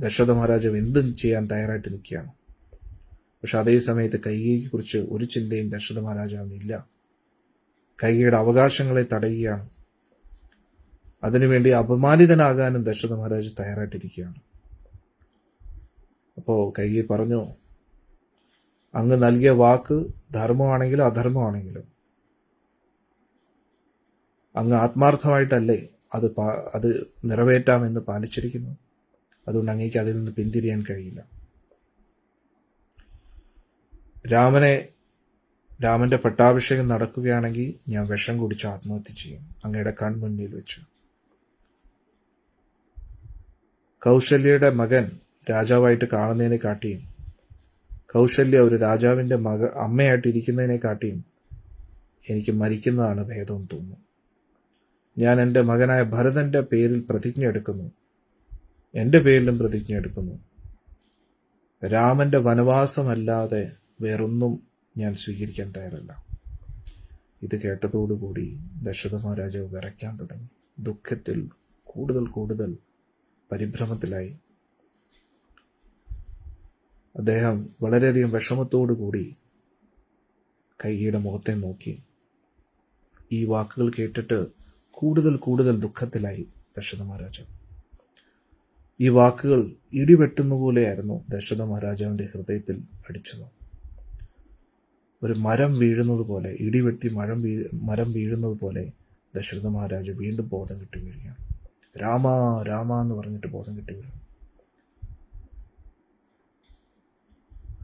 ദശരഥ മഹാരാജാവ് എന്തും ചെയ്യാൻ തയ്യാറായിട്ട് നിൽക്കുകയാണ്. പക്ഷെ അതേ സമയത്ത് കൈകേയിയെ കുറിച്ച് ഒരു ചിന്തയും ദശരഥ മഹാരാജാവിനില്ല. കൈകേയിയുടെ അവകാശങ്ങളെ തടയുകയാണ്. അതിനുവേണ്ടി അപമാനിതനാകാനും ദശരഥ മഹാരാജ് തയ്യാറായിട്ടിരിക്കുകയാണ്. അപ്പോൾ കൈകേയി പറഞ്ഞു, അങ്ങ് നൽകിയ വാക്ക് ധർമ്മമാണെങ്കിലും അധർമ്മമാണെങ്കിലും അങ്ങ് ആത്മാർത്ഥമായിട്ടല്ലേ അത് നിറവേറ്റാമെന്ന് പാലിച്ചിരിക്കുന്നു. അതുകൊണ്ട് അങ്ങേക്ക് അതിൽ നിന്ന് പിന്തിരിയാൻ കഴിയില്ല. രാമന്റെ പട്ടാഭിഷേകം നടക്കുകയാണെങ്കിൽ ഞാൻ വിഷം കുടിച്ച് ആത്മഹത്യ ചെയ്യും അങ്ങയുടെ കൺമുന്നിൽ വെച്ച്. കൗശല്യയുടെ മകൻ രാജാവായിട്ട് കാണുന്നതിനെ കാട്ടിയും കൗശല്യ ഒരു രാജാവിൻ്റെ അമ്മയായിട്ട് ഇരിക്കുന്നതിനെ കാട്ടിയും എനിക്ക് മരിക്കുന്നതാണ് ഭേദമെന്ന് തോന്നുന്നു. ഞാൻ എൻ്റെ മകനായ ഭരതൻ്റെ പേരിൽ പ്രതിജ്ഞ എടുക്കുന്നു, എൻ്റെ പേരിലും പ്രതിജ്ഞ എടുക്കുന്നു. രാമൻ്റെ വനവാസമല്ലാതെ വേറൊന്നും ഞാൻ സ്വീകരിക്കാൻ തയ്യാറല്ല. ഇത് കേട്ടതോടുകൂടി ദശരഥ മഹാരാജാവ് വിറയ്ക്കാൻ തുടങ്ങി. ദുഃഖത്തിൽ കൂടുതൽ പരിഭ്രമത്തിലായി. അദ്ദേഹം വളരെയധികം വിഷമത്തോടുകൂടി കൈകേയിയുടെ മുഖത്തെ നോക്കി. ഈ വാക്കുകൾ കേട്ടിട്ട് കൂടുതൽ ദുഃഖത്തിലായി ദശരഥ മഹാരാജാവ്. ഈ വാക്കുകൾ ഇടിവെട്ടുന്ന പോലെയായിരുന്നു ദശരഥ മഹാരാജാവിൻ്റെ ഹൃദയത്തിൽ അടിച്ചത്. ഒരു മരം വീഴുന്നത് പോലെ, ഇടിവെട്ടി മരം വീഴുന്നത് പോലെ ദശരഥ മഹാരാജ വീണ്ടും ബോധം കെട്ടി വീഴുകയാണ്. രാമ രാമ എന്ന് പറഞ്ഞിട്ട് ബോധം കെട്ടി വീഴും.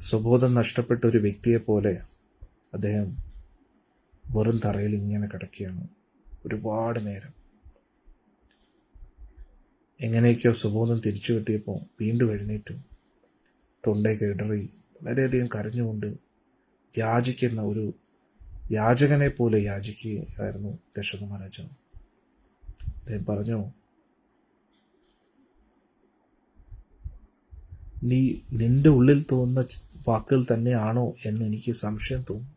സ്വബോധം നഷ്ടപ്പെട്ട ഒരു വ്യക്തിയെ പോലെ അദ്ദേഹം വെറും തറയിൽ ഇങ്ങനെ കിടക്കുകയാണ് ഒരുപാട് നേരം. എങ്ങനെയൊക്കെയോ സ്വബോധം തിരിച്ചു കിട്ടിയപ്പോൾ വീണ്ടും എഴുന്നേറ്റു. തൊണ്ടയൊക്കെ ഇടറി വളരെയധികം കരഞ്ഞുകൊണ്ട് യാചിക്കുന്ന ഒരു യാചകനെ പോലെ യാചിക്കുകയായിരുന്നു ദശരഥ മഹാരാജാവ്. അദ്ദേഹം പറഞ്ഞു, നിന്റെ ഉള്ളിൽ തോന്നുന്ന വാക്കുകൾ തന്നെയാണോ എന്ന് എനിക്ക് സംശയം തോന്നുന്നു.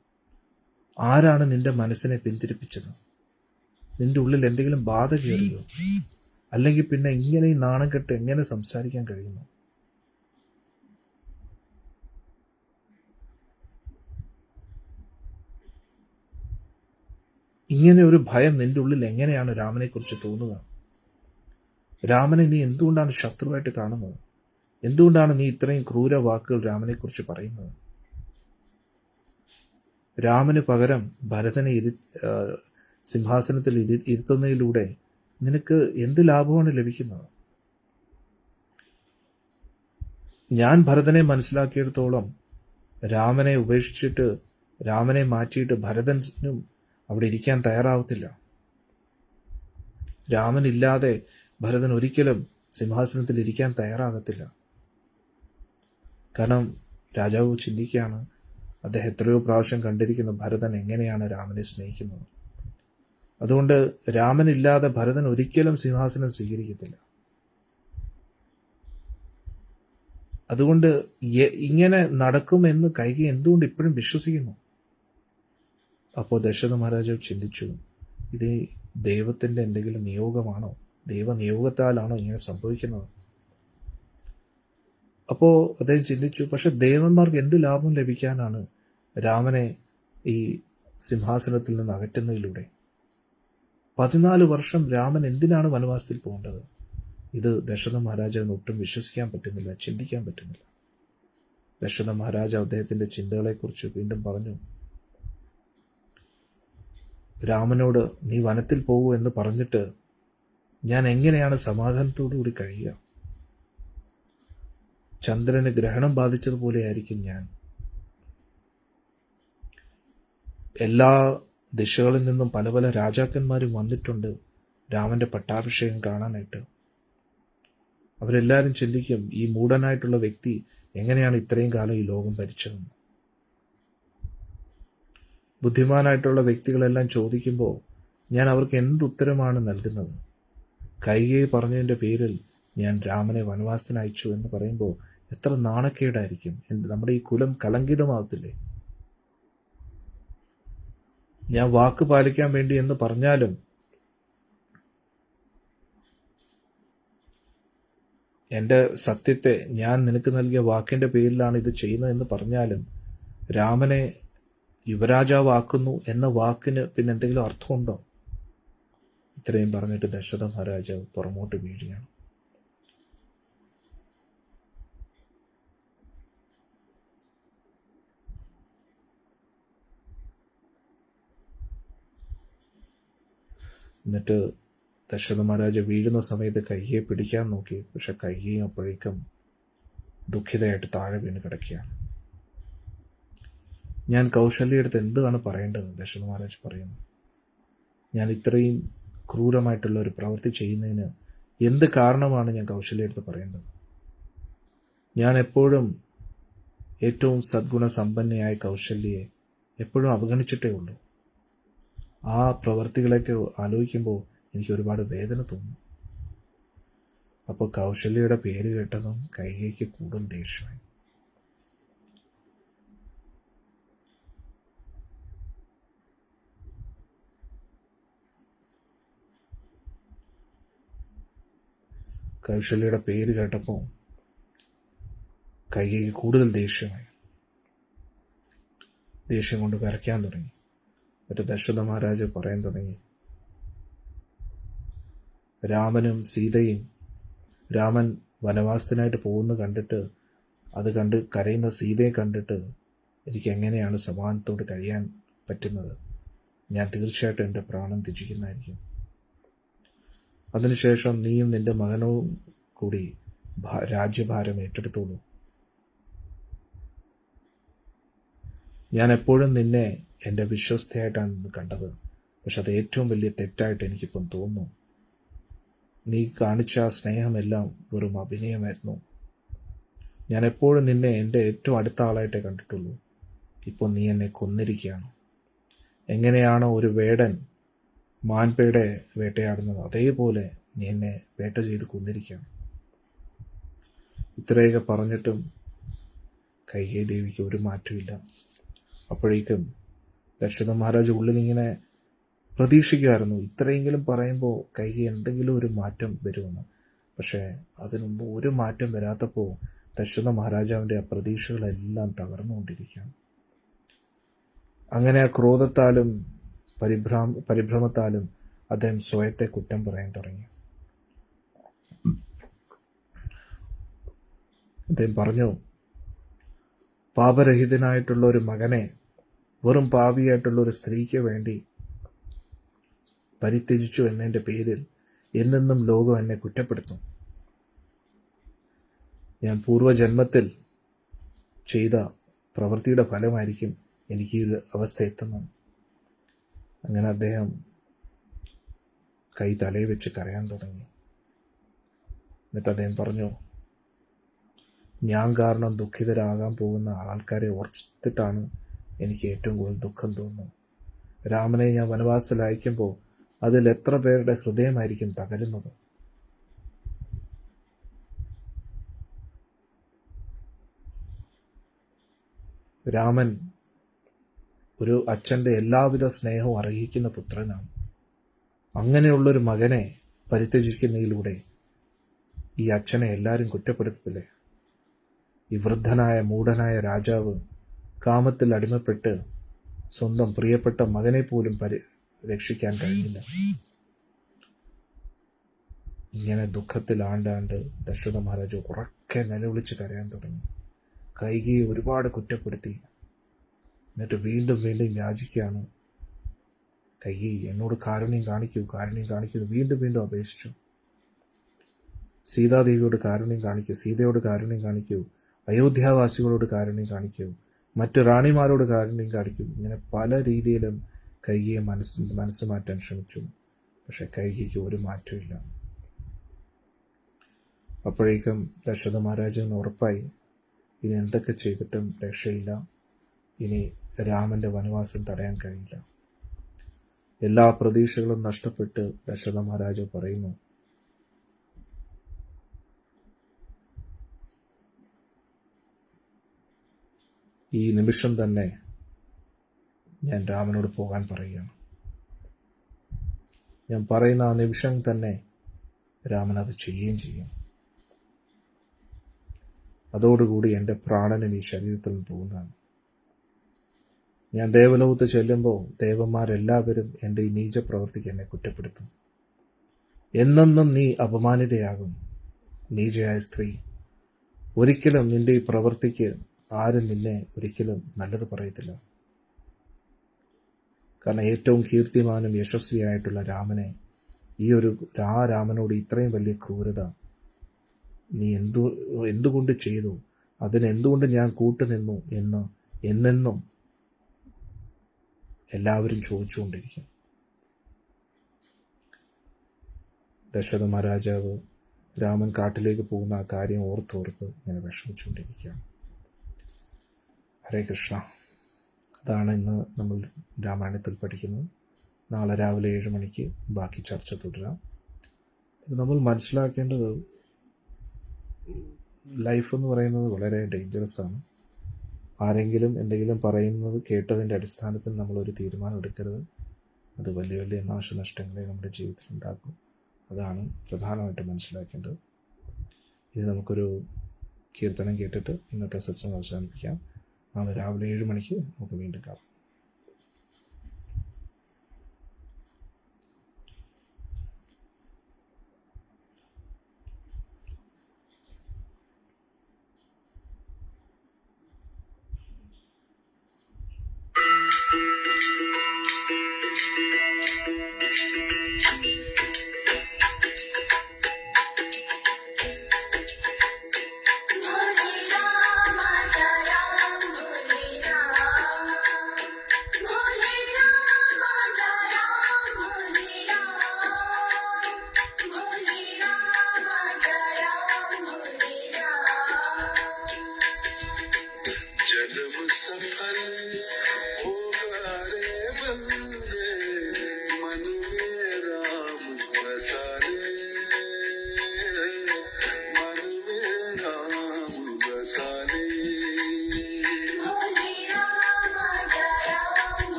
ആരാണ് നിന്റെ മനസ്സിനെ പിന്തിരിപ്പിച്ചത്? നിന്റെ ഉള്ളിൽ എന്തെങ്കിലും ബാധ കയറിയോ? അല്ലെങ്കിൽ പിന്നെ ഇങ്ങനെ ഈ നാണം കെട്ട് എങ്ങനെ സംസാരിക്കാൻ കഴിയുന്നു? ഇങ്ങനെ ഒരു ഭയം നിന്റെ ഉള്ളിൽ എങ്ങനെയാണ് രാമനെക്കുറിച്ച് തോന്നുക? രാമനെ നീ എന്തുകൊണ്ടാണ് ശത്രുവായിട്ട് കാണുന്നത്? എന്തുകൊണ്ടാണ് നീ ഇത്രയും ക്രൂര വാക്കുകൾ രാമനെക്കുറിച്ച് പറയുന്നത്? രാമന് പകരം ഭരതനെ സിംഹാസനത്തിൽ ഇരുത്തുന്നതിലൂടെ നിനക്ക് എന്ത് ലാഭമാണ് ലഭിക്കുന്നത്? ഞാൻ ഭരതനെ മനസ്സിലാക്കിയിടത്തോളം രാമനെ ഉപേക്ഷിച്ചിട്ട്, രാമനെ മാറ്റിയിട്ട് ഭരതനും അവിടെ ഇരിക്കാൻ തയ്യാറാവത്തില്ല. രാമനില്ലാതെ ഭരതൻ ഒരിക്കലും സിംഹാസനത്തിൽ ഇരിക്കാൻ തയ്യാറാകത്തില്ല. കാരണം രാജാവ് ചിന്തിക്കുകയാണ്, അദ്ദേഹം എത്രയോ പ്രാവശ്യം കണ്ടിരിക്കുന്ന ഭരതൻ എങ്ങനെയാണ് രാമനെ സ്നേഹിക്കുന്നത്. അതുകൊണ്ട് രാമനില്ലാതെ ഭരതൻ ഒരിക്കലും സിംഹാസനം സ്വീകരിക്കത്തില്ല. അതുകൊണ്ട് ഇങ്ങനെ നടക്കുമെന്ന് കൈകേയി എന്തുകൊണ്ട് ഇപ്പോഴും വിശ്വസിക്കുന്നു? അപ്പോൾ ദശരഥ മഹാരാജാവ് ചിന്തിച്ചു, ഇത് ദൈവത്തിൻ്റെ എന്തെങ്കിലും നിയോഗമാണോ? ദൈവനിയോഗത്താലാണോ ഇങ്ങനെ സംഭവിക്കുന്നത്? അപ്പോൾ അദ്ദേഹം ചിന്തിച്ചു, പക്ഷെ ദേവന്മാർക്ക് എന്ത് ലാഭം ലഭിക്കാനാണ് രാമനെ ഈ സിംഹാസനത്തിൽ നിന്ന് അകറ്റുന്നതിലൂടെ? 14 വർഷം രാമൻ എന്തിനാണ് വനവാസത്തിൽ പോകേണ്ടത്? ഇത് ദശരഥ മഹാരാജാവിന് ഒട്ടും വിശ്വസിക്കാൻ പറ്റുന്നില്ല, ചിന്തിക്കാൻ പറ്റുന്നില്ല. ദശരഥ മഹാരാജാവ് അദ്ദേഹത്തിൻ്റെ ചിന്തകളെക്കുറിച്ച് വീണ്ടും പറഞ്ഞു, രാമനോട് നീ വനത്തിൽ പോകൂ എന്ന് പറഞ്ഞിട്ട് ഞാൻ എങ്ങനെയാണ് സമാധാനത്തോടുകൂടി കഴിയുക? ചന്ദ്രന് ഗ്രഹണം ബാധിച്ചതുപോലെയായിരിക്കും ഞാൻ. എല്ലാ ദിശകളിൽ നിന്നും പല പല രാജാക്കന്മാരും വന്നിട്ടുണ്ട് രാമന്റെ പട്ടാഭിഷേകം കാണാനായിട്ട്. അവരെല്ലാവരും ചിന്തിക്കും, ഈ മൂഢനായിട്ടുള്ള വ്യക്തി എങ്ങനെയാണ് ഇത്രയും കാലം ഈ ലോകം ഭരിച്ചതെന്ന്. ബുദ്ധിമാനായിട്ടുള്ള വ്യക്തികളെല്ലാം ചോദിക്കുമ്പോൾ ഞാൻ അവർക്ക് എന്തുത്തരമാണ് നൽകുന്നത്? കൈകേയി പറഞ്ഞതിൻ്റെ പേരിൽ ഞാൻ രാമനെ വനവാസത്തിന് അയച്ചു എന്ന് പറയുമ്പോൾ എത്ര നാണക്കേടായിരിക്കും. നമ്മുടെ ഈ കുലം കളങ്കിതമാകത്തില്ലേ? ഞാൻ വാക്ക് പാലിക്കാൻ വേണ്ടി എന്ന് പറഞ്ഞാലും എൻ്റെ സത്യത്തെ, ഞാൻ നിനക്ക് നൽകിയ വാക്കിൻ്റെ പേരിലാണ് ഇത് ചെയ്യുന്നത് എന്ന് പറഞ്ഞാലും രാമനെ യുവരാജാവാക്കുന്നു എന്ന വാക്കിന് പിന്നെ എന്തെങ്കിലും അർത്ഥമുണ്ടോ? ഇത്രയും പറഞ്ഞിട്ട് ദശരഥ മഹാരാജാവ് പുറമോട്ട് വീഴുകയാണ്. എന്നിട്ട് ദശരഥ മഹാരാജ വീഴുന്ന സമയത്ത് കൈകേയിയെ പിടിക്കാൻ നോക്കി. പക്ഷെ കൈകേയി അപ്പോഴേക്കും ദുഃഖിതയായിട്ട് താഴെ വീണ് കിടക്കുകയാണ്. ഞാൻ കൗശല്യയെടുത്ത് എന്താണ് പറയേണ്ടത്? ദശരഥ മഹാരാജ് പറയുന്നു, ഞാൻ ഇത്രയും ക്രൂരമായിട്ടുള്ള ഒരു പ്രവൃത്തി ചെയ്യുന്നതിന് എന്ത് കാരണമാണ് ഞാൻ കൗശല്യടുത്ത് പറയേണ്ടത്? ഞാൻ എപ്പോഴും ഏറ്റവും സദ്ഗുണ സമ്പന്നയായ കൗശല്യെ എപ്പോഴും അവഗണിച്ചിട്ടേ ഉള്ളൂ. ആ പ്രവൃത്തികളൊക്കെ ആലോചിക്കുമ്പോൾ എനിക്ക് ഒരുപാട് വേദന തോന്നും. അപ്പോൾ കൗശല്യയുടെ പേര് കേട്ടതും കൈകേയിക്ക് കൂടുതൽ ദേഷ്യമായി. കൗശല്യയുടെ പേര് കേട്ടപ്പോൾ കൈകേയിക്ക് കൂടുതൽ ദേഷ്യമായി. ദേഷ്യം കൊണ്ട് വിറയ്ക്കാൻ തുടങ്ങി. എന്നിട്ട് ദശരഥ മഹാരാജ് പറയാൻ തുടങ്ങി, രാമനും സീതയും, രാമൻ വനവാസത്തിനായിട്ട് പോകുന്ന കണ്ടിട്ട്, അത് കണ്ട് കരയുന്ന സീതയെ കണ്ടിട്ട് എനിക്ക് എങ്ങനെയാണ് സമാധാനത്തോട് കഴിയാൻ പറ്റുന്നത്? ഞാൻ തീർച്ചയായിട്ടും എൻ്റെ പ്രാണൻ ത്യജിക്കുന്നതായിരിക്കും. അതിനുശേഷം നീയും നിന്റെ മകനും കൂടി രാജ്യഭാരം ഏറ്റെടുത്തോളൂ. ഞാൻ എപ്പോഴും നിന്നെ എൻ്റെ വിശ്വസ്തയായിട്ടാണ് കണ്ടത്. പക്ഷെ അത് ഏറ്റവും വലിയ തെറ്റായിട്ട് എനിക്കിപ്പം തോന്നുന്നു. നീ കാണിച്ച സ്നേഹമെല്ലാം വെറും അഭിനയമായിരുന്നു. ഞാൻ എപ്പോഴും നിന്നെ എൻ്റെ ഏറ്റവും അടുത്ത ആളായിട്ടേ കണ്ടിട്ടുള്ളൂ. ഇപ്പോൾ നീ എന്നെ കൊന്നിരിക്കുകയാണ്. എങ്ങനെയാണോ ഒരു വേടൻ മാൻപേടെ വേട്ടയാടുന്നത്, അതേപോലെ നീ എന്നെ വേട്ട ചെയ്ത് കൊന്നിരിക്കുകയാണ്. ഇത്രയൊക്കെ പറഞ്ഞിട്ടും കൈകേയി ദേവിക്ക് ഒരു മാറ്റമില്ല. അപ്പോഴേക്കും ദശരഥ മഹാരാജ് ഉള്ളിലിങ്ങനെ പ്രതീക്ഷിക്കുമായിരുന്നു, ഇത്രയെങ്കിലും പറയുമ്പോൾ കൈകേയി എന്തെങ്കിലും ഒരു മാറ്റം വരുമെന്ന്. പക്ഷേ അതിനുമുമ്പ് ഒരു മാറ്റം വരാത്തപ്പോൾ ദശരഥ മഹാരാജാവിൻ്റെ ആ പ്രതീക്ഷകളെല്ലാം തകർന്നുകൊണ്ടിരിക്കുകയാണ്. അങ്ങനെ ആ ക്രോധത്താലും പരിഭ്രമത്താലും അദ്ദേഹം സ്വയത്തെ കുറ്റം പറയാൻ തുടങ്ങി. അദ്ദേഹം പറഞ്ഞു, പാപരഹിതനായിട്ടുള്ള ഒരു മകനെ വെറും പാപിയായിട്ടുള്ള ഒരു സ്ത്രീക്ക് വേണ്ടി പരിത്യജിച്ചു എന്നതിൻ്റെ പേരിൽ എന്നെന്നും ലോകം എന്നെ കുറ്റപ്പെടുത്തും. ഞാൻ പൂർവ്വജന്മത്തിൽ ചെയ്ത പ്രവൃത്തിയുടെ ഫലമായിരിക്കും എനിക്ക് ഈ അവസ്ഥ എത്തുന്നത്. അങ്ങനെ അദ്ദേഹം കൈ തലയിൽ വെച്ച് കരയാൻ തുടങ്ങി. എന്നിട്ട് അദ്ദേഹം പറഞ്ഞു, ഞാൻ കാരണം ദുഃഖിതരാകാൻ പോകുന്ന ആൾക്കാരെ ഓർത്തിട്ടാണ് എനിക്ക് ഏറ്റവും കൂടുതൽ ദുഃഖം തോന്നുന്നത്. രാമനെ ഞാൻ വനവാസത്തിൽ അയക്കുമ്പോൾ അതിൽ എത്ര പേരുടെ ഹൃദയമായിരിക്കും തകരുന്നത്. രാമൻ ഒരു അച്ഛൻ്റെ എല്ലാവിധ സ്നേഹവും അർഹിക്കുന്ന പുത്രനാണ്. അങ്ങനെയുള്ളൊരു മകനെ പരിത്യജിക്കുന്നതിലൂടെ ഈ അച്ഛനെ എല്ലാവരും കുറ്റപ്പെടുത്തത്തില്ലേ? ഈ വൃദ്ധനായ മൂഢനായ രാജാവ് കാമത്തിൽ അടിമപ്പെട്ട് സ്വന്തം പ്രിയപ്പെട്ട മകനെ പോലും രക്ഷിക്കാൻ കഴിഞ്ഞില്ല. ഇങ്ങനെ ദുഃഖത്തിൽ ആണ്ടാണ്ട് ദശരഥ മഹാരാജ് ഉറക്കെ നിലവിളിച്ച് കരയാൻ തുടങ്ങി. കൈകേയി ഒരുപാട് കുറ്റപ്പെടുത്തി. എന്നിട്ട് വീണ്ടും വീണ്ടും യാചിക്കുകയാണ്, കൈകേയി എന്നോട് കാരുണ്യം കാണിക്കൂ, കാരുണ്യം കാണിക്കൂ. വീണ്ടും വീണ്ടും അപേക്ഷിച്ചു. സീതാദേവിയോട് കാരുണ്യം കാണിക്കൂ, സീതയോട് കാരുണ്യം കാണിക്കൂ, അയോധ്യാവാസികളോട് കാരുണ്യം കാണിക്കൂ, മറ്റു റാണിമാരോട് കാരുണ്യം കാണിക്കൂ. ഇങ്ങനെ പല രീതിയിലും കൈകേയിയെ മനസ്സ് മാറ്റാൻ ശ്രമിച്ചു. പക്ഷെ കൈകേയിക്ക് ഒരു മാറ്റമില്ല. അപ്പോഴേക്കും ദശരഥ മഹാരാജന് ഉറപ്പായി, ഇനി എന്തൊക്കെ ചെയ്തിട്ടും രക്ഷയില്ല, ഇനി രാമൻ്റെ വനവാസം തടയാൻ കഴിയില്ല. എല്ലാ പ്രതീക്ഷകളും നഷ്ടപ്പെട്ട് ദശരഥ മഹാരാജ് പറയുന്നു, ഈ നിമിഷം തന്നെ ഞാൻ രാമനോട് പോകാൻ പറയുകയാണ്. ഞാൻ പറയുന്ന ആ നിമിഷം തന്നെ രാമൻ അത് ചെയ്യുകയും ചെയ്യും. അതോടുകൂടി എൻ്റെ പ്രാണനും ഈ ശരീരത്തിൽ നിന്ന് പോകുന്നതാണ്. ഞാൻ ദേവലോകത്ത് ചെല്ലുമ്പോൾ ദേവന്മാരെല്ലാവരും എൻ്റെ ഈ നീച പ്രവൃത്തിക്ക് എന്നെ കുറ്റപ്പെടുത്തും. എന്നെന്നും നീ അപമാനിതയാകും, നീചയായ സ്ത്രീ. ഒരിക്കലും നിന്റെ ഈ പ്രവൃത്തിക്ക് ആരും നിന്നെ ഒരിക്കലും നല്ലത് പറയത്തില്ല. കാരണം ഏറ്റവും കീർത്തിമാനും യശസ്വിയായിട്ടുള്ള രാമനെ, ആ രാമനോട് ഇത്രയും വലിയ ക്രൂരത നീ എന്തുകൊണ്ട് ചെയ്തു, അതിനെന്തുകൊണ്ട് ഞാൻ കൂട്ടുനിന്നു എന്ന് എന്നെന്നും എല്ലാവരും ചോദിച്ചുകൊണ്ടിരിക്കും. ദശരഥ മഹാരാജാവ് രാമൻ കാട്ടിലേക്ക് പോകുന്ന ആ കാര്യം ഓർത്തോർത്ത് ഇങ്ങനെ വിഷമിച്ചുകൊണ്ടിരിക്കുകയാണ്. ഹരേ കൃഷ്ണ. അതാണ് ഇന്ന് നമ്മൾ രാമായണത്തിൽ പഠിക്കുന്നത്. നാളെ രാവിലെ 7 മണിക്ക് ബാക്കി ചർച്ച തുടരാം. നമ്മൾ മനസ്സിലാക്കേണ്ടത് ലൈഫ് എന്ന് പറയുന്നത് വളരെ ഡേഞ്ചറസ് ആണ്. ആരെങ്കിലും എന്തെങ്കിലും പറയുന്നത് കേട്ടതിൻ്റെ അടിസ്ഥാനത്തിൽ നമ്മളൊരു തീരുമാനം എടുക്കരുത്. അത് വലിയ വലിയ നാശനഷ്ടങ്ങളെ നമ്മുടെ ജീവിതത്തിൽ ഉണ്ടാക്കും. അതാണ് പ്രധാനമായിട്ടും മനസ്സിലാക്കേണ്ടത്. ഇനി നമുക്കൊരു കീർത്തനം കേട്ടിട്ട് ഇന്നത്തെ സത്സംഗം അവസാനിപ്പിക്കാം. നാളെ രാവിലെ 7 മണിക്ക് നമുക്ക് വീണ്ടും കാണാം.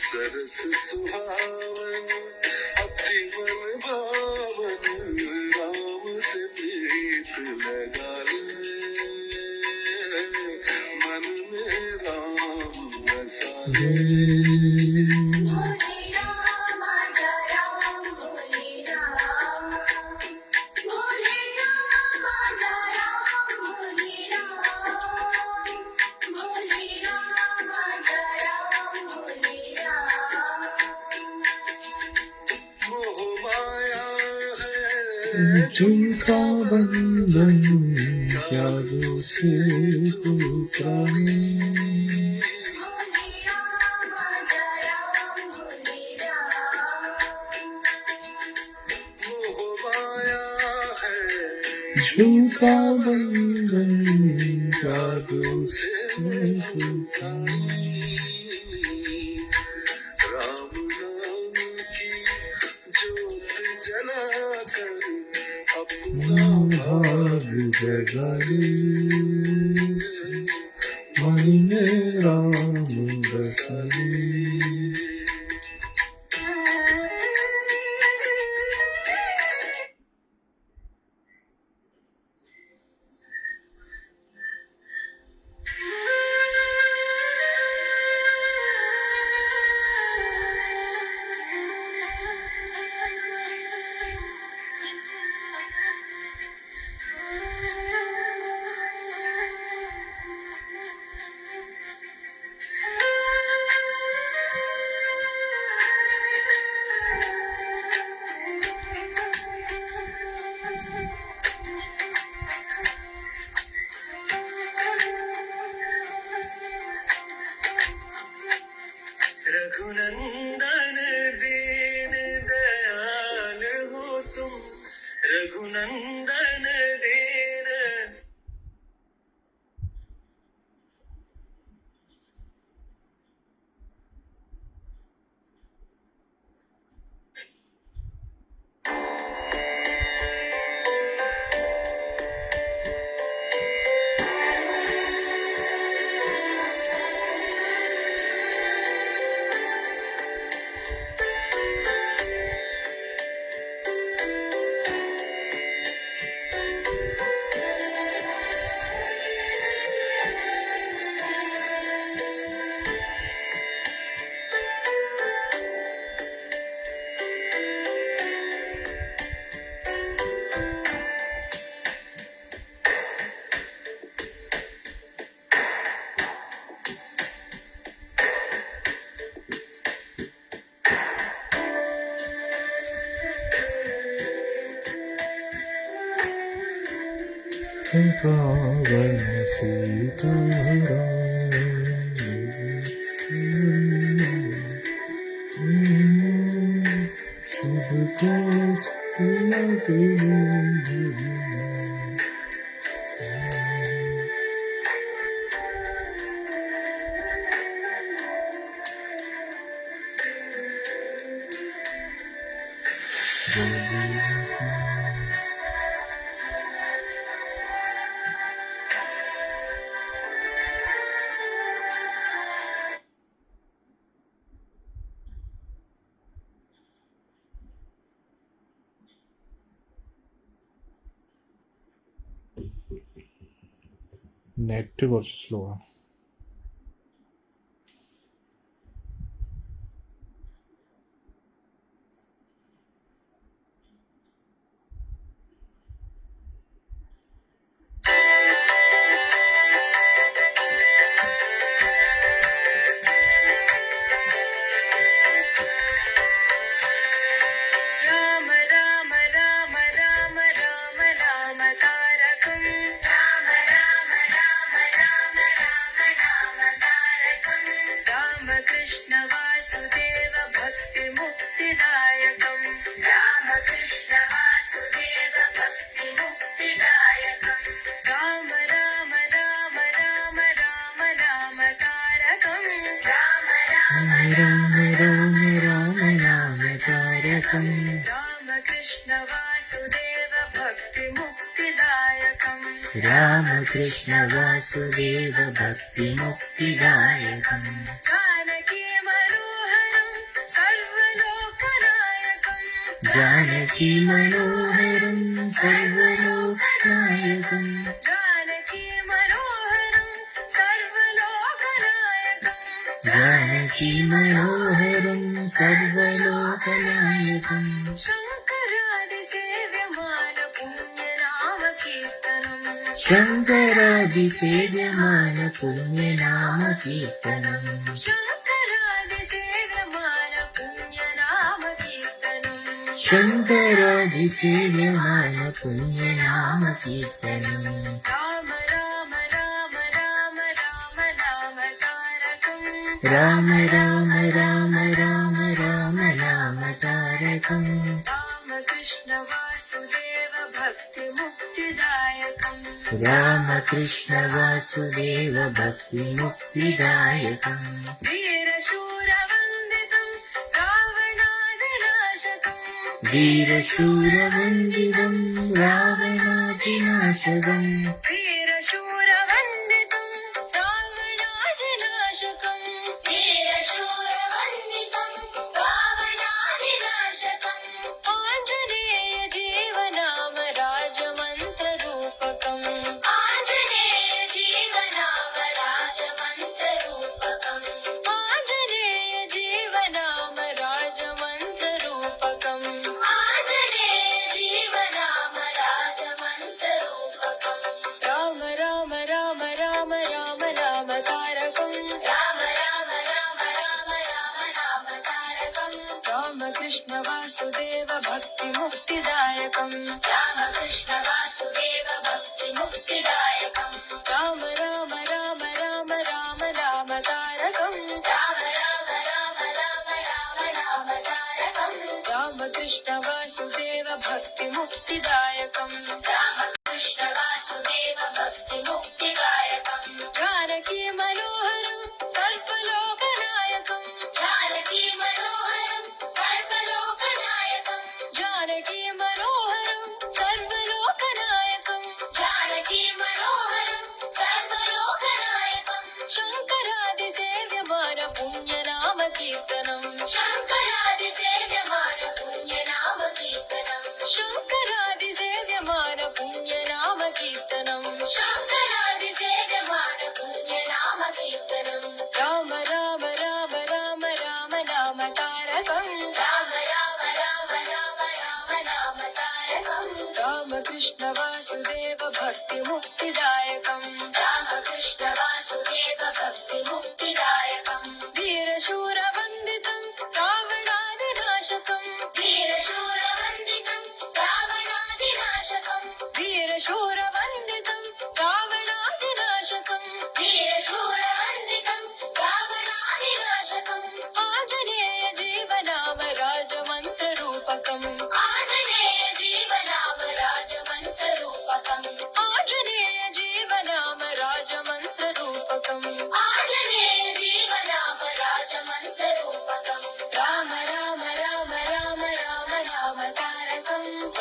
सरस सुहावन अति मन भावन राम से प्रीत लगा ले मन में राम बसा झूठा बंधन क्या से पुकारे, झूठा बंधन जादू से पुकारे। राम नाम की ज्योत जलाकर अपना भाग जगाए, मन में राम बसाए। रघुनंदन दीन दयाल हो तुम, रघुनंदन दीन। पावन सीताराम सबको सुनते നെറ്റ് കുറച്ച് സ്ലോ ആണ്. राम राम राम राम राम राम तारकं राम राम राम राम राम राम तारकं रामकृष्ण वासुदेव भक्ति मुक्तिदायकं रामकृष्ण वासुदेव भक्ति मुक्तिदायकं राम राम राम राम राम राम तारकं राम राम राम राम राम राम तारकं रामकृष्ण वासुदेव भक्ति मुक्तिदायकं रामकृष्ण वासुदेव भक्ति मुक्तिदायकं जानकी मनोहरं सर्वलोकनायकं जानकी मनोहरं सर्वलोकनायकं जानकी मनोहरं सर्वलोकनायकं जानकी मनोहरं सर्वलोकनायकं शङ्करादिसेव्यमान पुण्यनाम कीर्तनं शङ्करादिसेव्यमान पुण्यनाम कीर्तनं शङ्करादिसेव्यमान पुण्यनाम कीर्तनं शङ्करादिसेव्यमान पुण्यनाम कीर्तनं राम राम राम राम राम राम तारकं राम राम राम राम राम नाम तारकं रामकृष्ण वासुदेव भक्ति मुक्तिदायकं रामकृष्ण वासुदेव भक्ति मुक्तिदायकं वीरशूरवन्दितं रावणादिनाशकं वीरशूरवन्दितं रावणादिनाशकं वीरशूरवन्दितं रावणादिनाशकं वीरशूरवन्दितं रावणादिनाशकं आञ्जनेय जीवनाम राजमन्त्ररूपकम् आञ्जनेय जीवनाम राजमन्त्ररूपकम् आञ्जनेय जीवनाम राजमन्त्ररूपकम् आञ्जनेय जीवनाम राजमन्त्ररूपकम् राम राम राम राम राम राम तारकं राम राम राम राम राम राम तारकं रामकृष्ण वासुदेव भक्ति मुक्तिदायकं रामकृष्ण वासुदेव भक्ति मुक्तिदायकं राम राम राम राम राम राम तारकं राम राम राम राम राम राम तारकं रामकृष्ण वासुदेव भक्ति मुक्तिदायकं रामकृष्ण वासुदेव भक्ति मुक्तिदायकं जानकी मनोहरं सर्वलोकनायकं जानकी मनोहरं सर्वलोकनायकं जानकी मनोहरं सर्वलोकनायकं जानकी मनोहरं सर्वलोकनायकं शङ्करादिसेव्यमान पुण्यनाम कीर्तनं शङ्करादिसेव्यमान पुण्यनाम कीर्तनं शङ्करादिसेव्यमान पुण्यनाम कीर्तनं शङ्करादिसेव्यमान पुण्यनाम कीर्तनं राम राम राम राम राम नाम तारकं राम राम राम राम राम नाम तारकं रामकृष्ण वासुदेव भक्ति मुक्तिदायकं रामकृष्ण वासुदेव भक्ति मुक्तिदायकं वीरशूरवन्दितं रावणादिनाशकं वीरशूरवन्दितं रावणादिनाशकं वीरशूरवन्दितं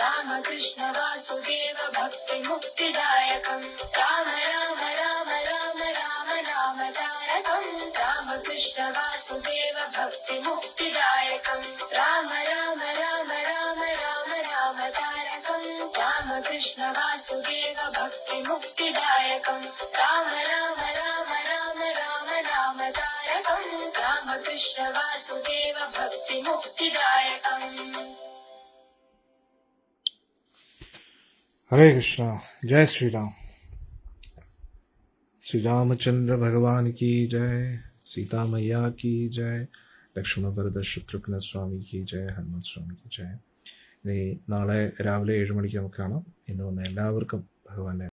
रामकृष्ण वासुदेव भक्ति मुक्तिदायकम् राम राम राम राम राम नाम तारकम् रामकृष्ण वासुदेव भक्ति मुक्तिदायकम् राम राम राम राम राम नाम तारकम् रामकृष्ण वासुदेव भक्ति मुक्तिदायकम् राम राम राम राम राम नाम तारकम् रामकृष्ण वासुदेव भक्ति मुक्तिदायकम्। हरे कृष्णा। जय श्री राम। श्री रामचंद्र भगवान की जय, सीता मैया की जय, ലക്ഷ്മണ ഭരത ശത്രുഘ്ന സ്വാമി की जय, ഹനുമാൻ സ്വാമി की जय. ഇനി നാളെ രാവിലെ 7 മണിക്ക് നമുക്ക് കാണാം. ഇന്ന് വന്ന എല്ലാവർക്കും ഭഗവാന്റെ